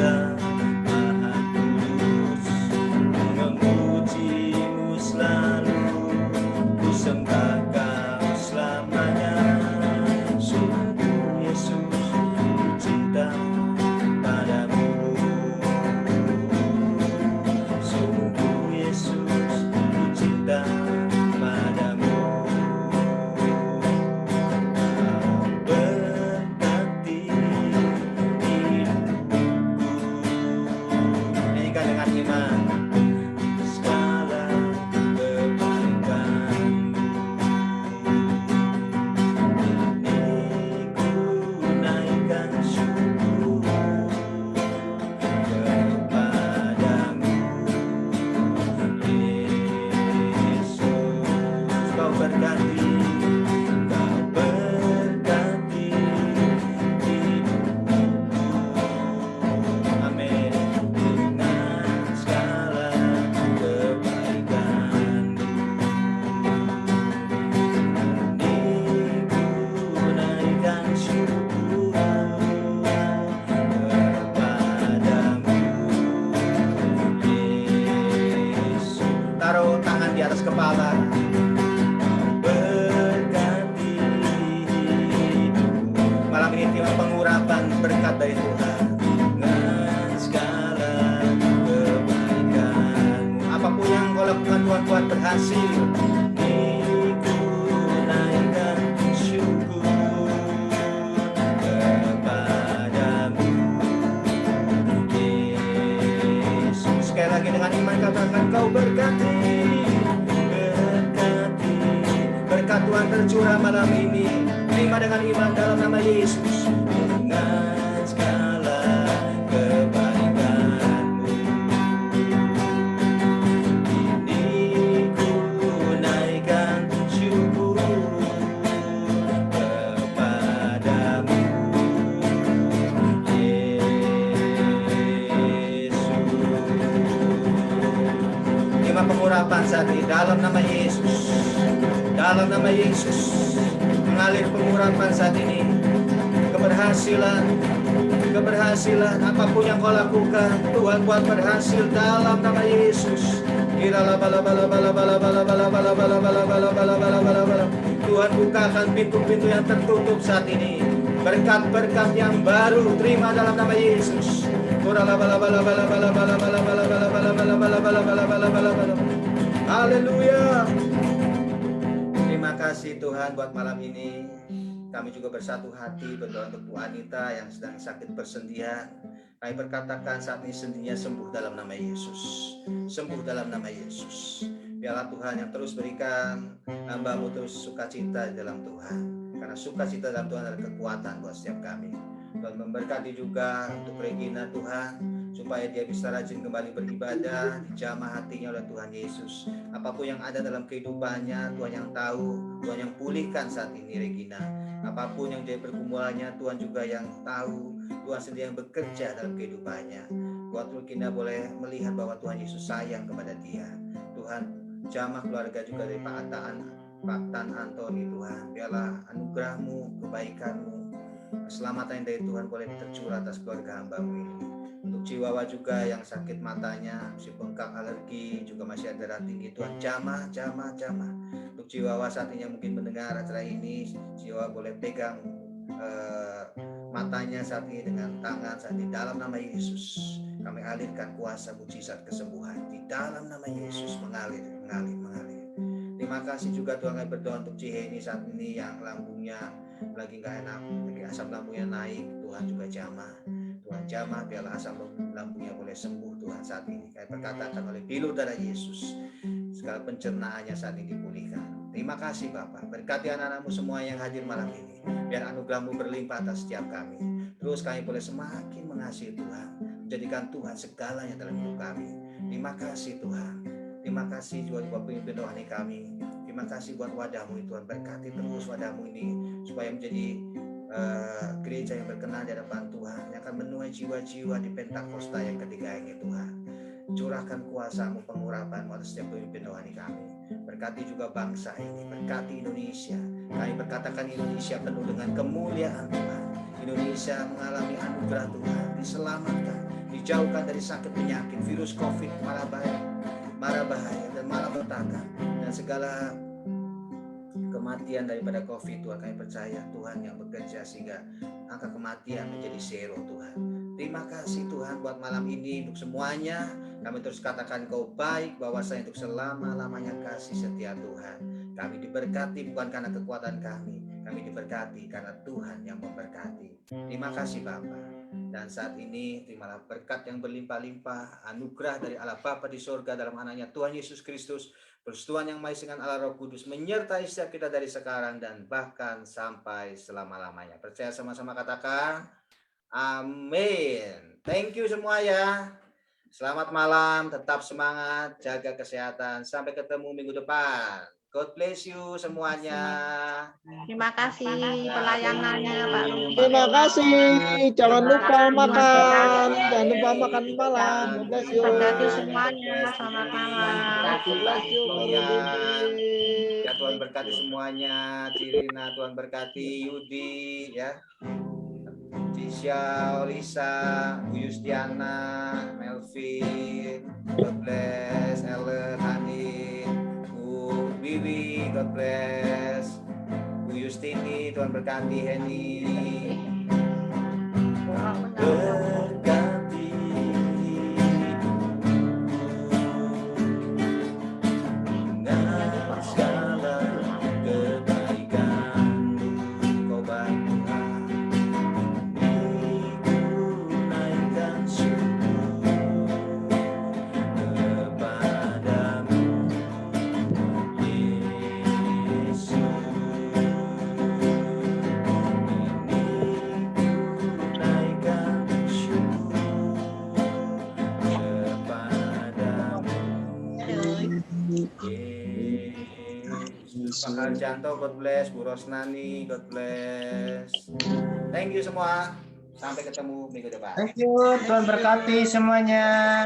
Kau berkati, Kau berkati hidupku. Amin. Dengan segala kebaikan-Mu, ku naikkan syukur kepadamu, Yesus. Taruh tangan di atas kepala. Berkati hidupku. Malam ini terima pengurapan berkat dari Tuhan dengan segala kebaikan-Mu. Apapun yang Kau lakukan Tuhan, Tuhan berhasil. Ku naikkan syukur kepadamu, Yesus. Sekali lagi dengan iman katakan, Kau berkati, berkati. Berkat Tuhan tercurah malam ini. Terima dengan iman dalam nama Yesus. Dengan segala kebaikan-Mu, ini ku naikkan syukur kepadamu, Yesus. Terima pengurapan saat ini dalam nama Yesus. Dalam nama Yesus, mengalir pengurapan saat ini. Keberhasilan, apapun yang Kau lakukan, Tuhan buat berhasil dalam nama Yesus. Tuhan bukakan pintu-pintu yang tertutup saat ini. Berkat-berkat yang baru terima dalam nama Yesus. Haleluya. Terima kasih Tuhan buat malam ini. Kami juga bersatu hati berdoa untuk Bu Anita yang sedang sakit persendian. Kami berkatakan saat ini sendinya sembuh dalam nama Yesus. Sembuh dalam nama Yesus. Biarlah Tuhan yang terus berikan hamba-Mu terus sukacita di dalam Tuhan. Karena sukacita dalam Tuhan adalah kekuatan buat setiap kami. Tuhan memberkati juga untuk Regina Tuhan, supaya dia bisa rajin kembali beribadah, dijamah hatinya oleh Tuhan Yesus. Apapun yang ada dalam kehidupannya, Tuhan yang tahu, Tuhan yang pulihkan saat ini Regina. Apapun yang dia pergumulannya, Tuhan juga yang tahu, Tuhan sendiri yang bekerja dalam kehidupannya. Buat Regina boleh melihat bahwa Tuhan Yesus sayang kepada dia. Tuhan jamah keluarga juga dari Pak Tan Antoni Tuhan. Biarlah anugerah-Mu, kebaikan-Mu, keselamatan dari Tuhan boleh tercurah atas keluarga hamba-Mu ini. Untuk Ciwawa juga yang sakit matanya, masih bengkak alergi, juga masih ada darah tinggi, Tuhan jamah. Untuk Ciwawa saat ini yang mungkin mendengar acara ini, Ciwawa boleh pegang matanya saat ini dengan tangan saat ini dalam nama Yesus. Kami alirkan kuasa mujizat kesembuhan di dalam nama Yesus, mengalir. Terima kasih juga Tuhan, kami berdoa untuk Ciheni saat ini yang lambungnya lagi nggak enak, lagi asam lambungnya naik. Tuhan juga jamah, biarlah asam lambungnya boleh sembuh Tuhan saat ini. Kami berkatakan oleh bilur darah Yesus, segala pencernaannya saat ini dipulihkan. Terima kasih Bapak, berkati anak-anak-Mu semua yang hadir malam ini. Biar anugerah-Mu berlimpah atas setiap kami. Terus kami boleh semakin mengasihi Tuhan, menjadikan Tuhan segalanya dalam hidup kami. Terima kasih Tuhan. Terima kasih juga buat pemimpin rohani kami. Terima kasih buat wadah-Mu Tuhan. Berkati terus wadah-Mu ini supaya menjadi gereja yang berkenan di hadapan Tuhan, yang akan menuai jiwa-jiwa di Pentakosta yang ketiga ini Tuhan. Curahkan kuasa-Mu, pengurapan-Mu atas setiap pemimpin rohani kami. Berkati juga bangsa ini, berkati Indonesia. Kami berkatakan Indonesia penuh dengan kemuliaan Tuhan. Indonesia mengalami anugerah Tuhan, diselamatkan, dijauhkan dari sakit penyakit, virus COVID, mara bahaya dan malapetaka, dan segala kematian daripada COVID. Tuhan, kami percaya Tuhan yang bekerja sehingga angka kematian menjadi zero Tuhan. Terima kasih Tuhan buat malam ini untuk semuanya. Kami terus katakan Kau baik, bahwasanya untuk selama-lamanya kasih setia Tuhan. Kami diberkati bukan karena kekuatan kami diberkati karena Tuhan yang memberkati. Terima kasih Bapa. Dan saat ini terimalah berkat yang berlimpah-limpah, anugerah dari Allah Bapa di surga dalam anaknya Tuhan Yesus Kristus, persekutuan yang maha dengan Allah Roh Kudus menyertai setiap kita dari sekarang dan bahkan sampai selama-lamanya. Percaya sama-sama katakan amin. Thank you semua ya. Selamat malam, tetap semangat, jaga kesehatan. Sampai ketemu minggu depan. God bless you semuanya. Terima kasih pelayanannya Pak Rudi. Terima kasih. Jangan lupa makan. Jangan lupa makan malam. God bless you. Berkati semuanya. Selamat malam. God bless you. Ya, Tuhan berkati semuanya. Cirina, Tuhan berkati. Yudi, ya. Tisha, Olisa, Bu Yustiana, Melvin, God bless. Ellen, Hani, Bu Wiwi, God bless. Bu Yustini, Tuhan berkati. Heni, berkati dengan segala kebaikan Kau bantu hatiku naikkan syukur kepadamu Yesus. Naikkan syukur kepadamu Yesus. Pak Harjanto, God bless. Bu Rosnani, God bless. Thank you semua. Sampai ketemu minggu depan. Thank you, Tuhan berkati semuanya.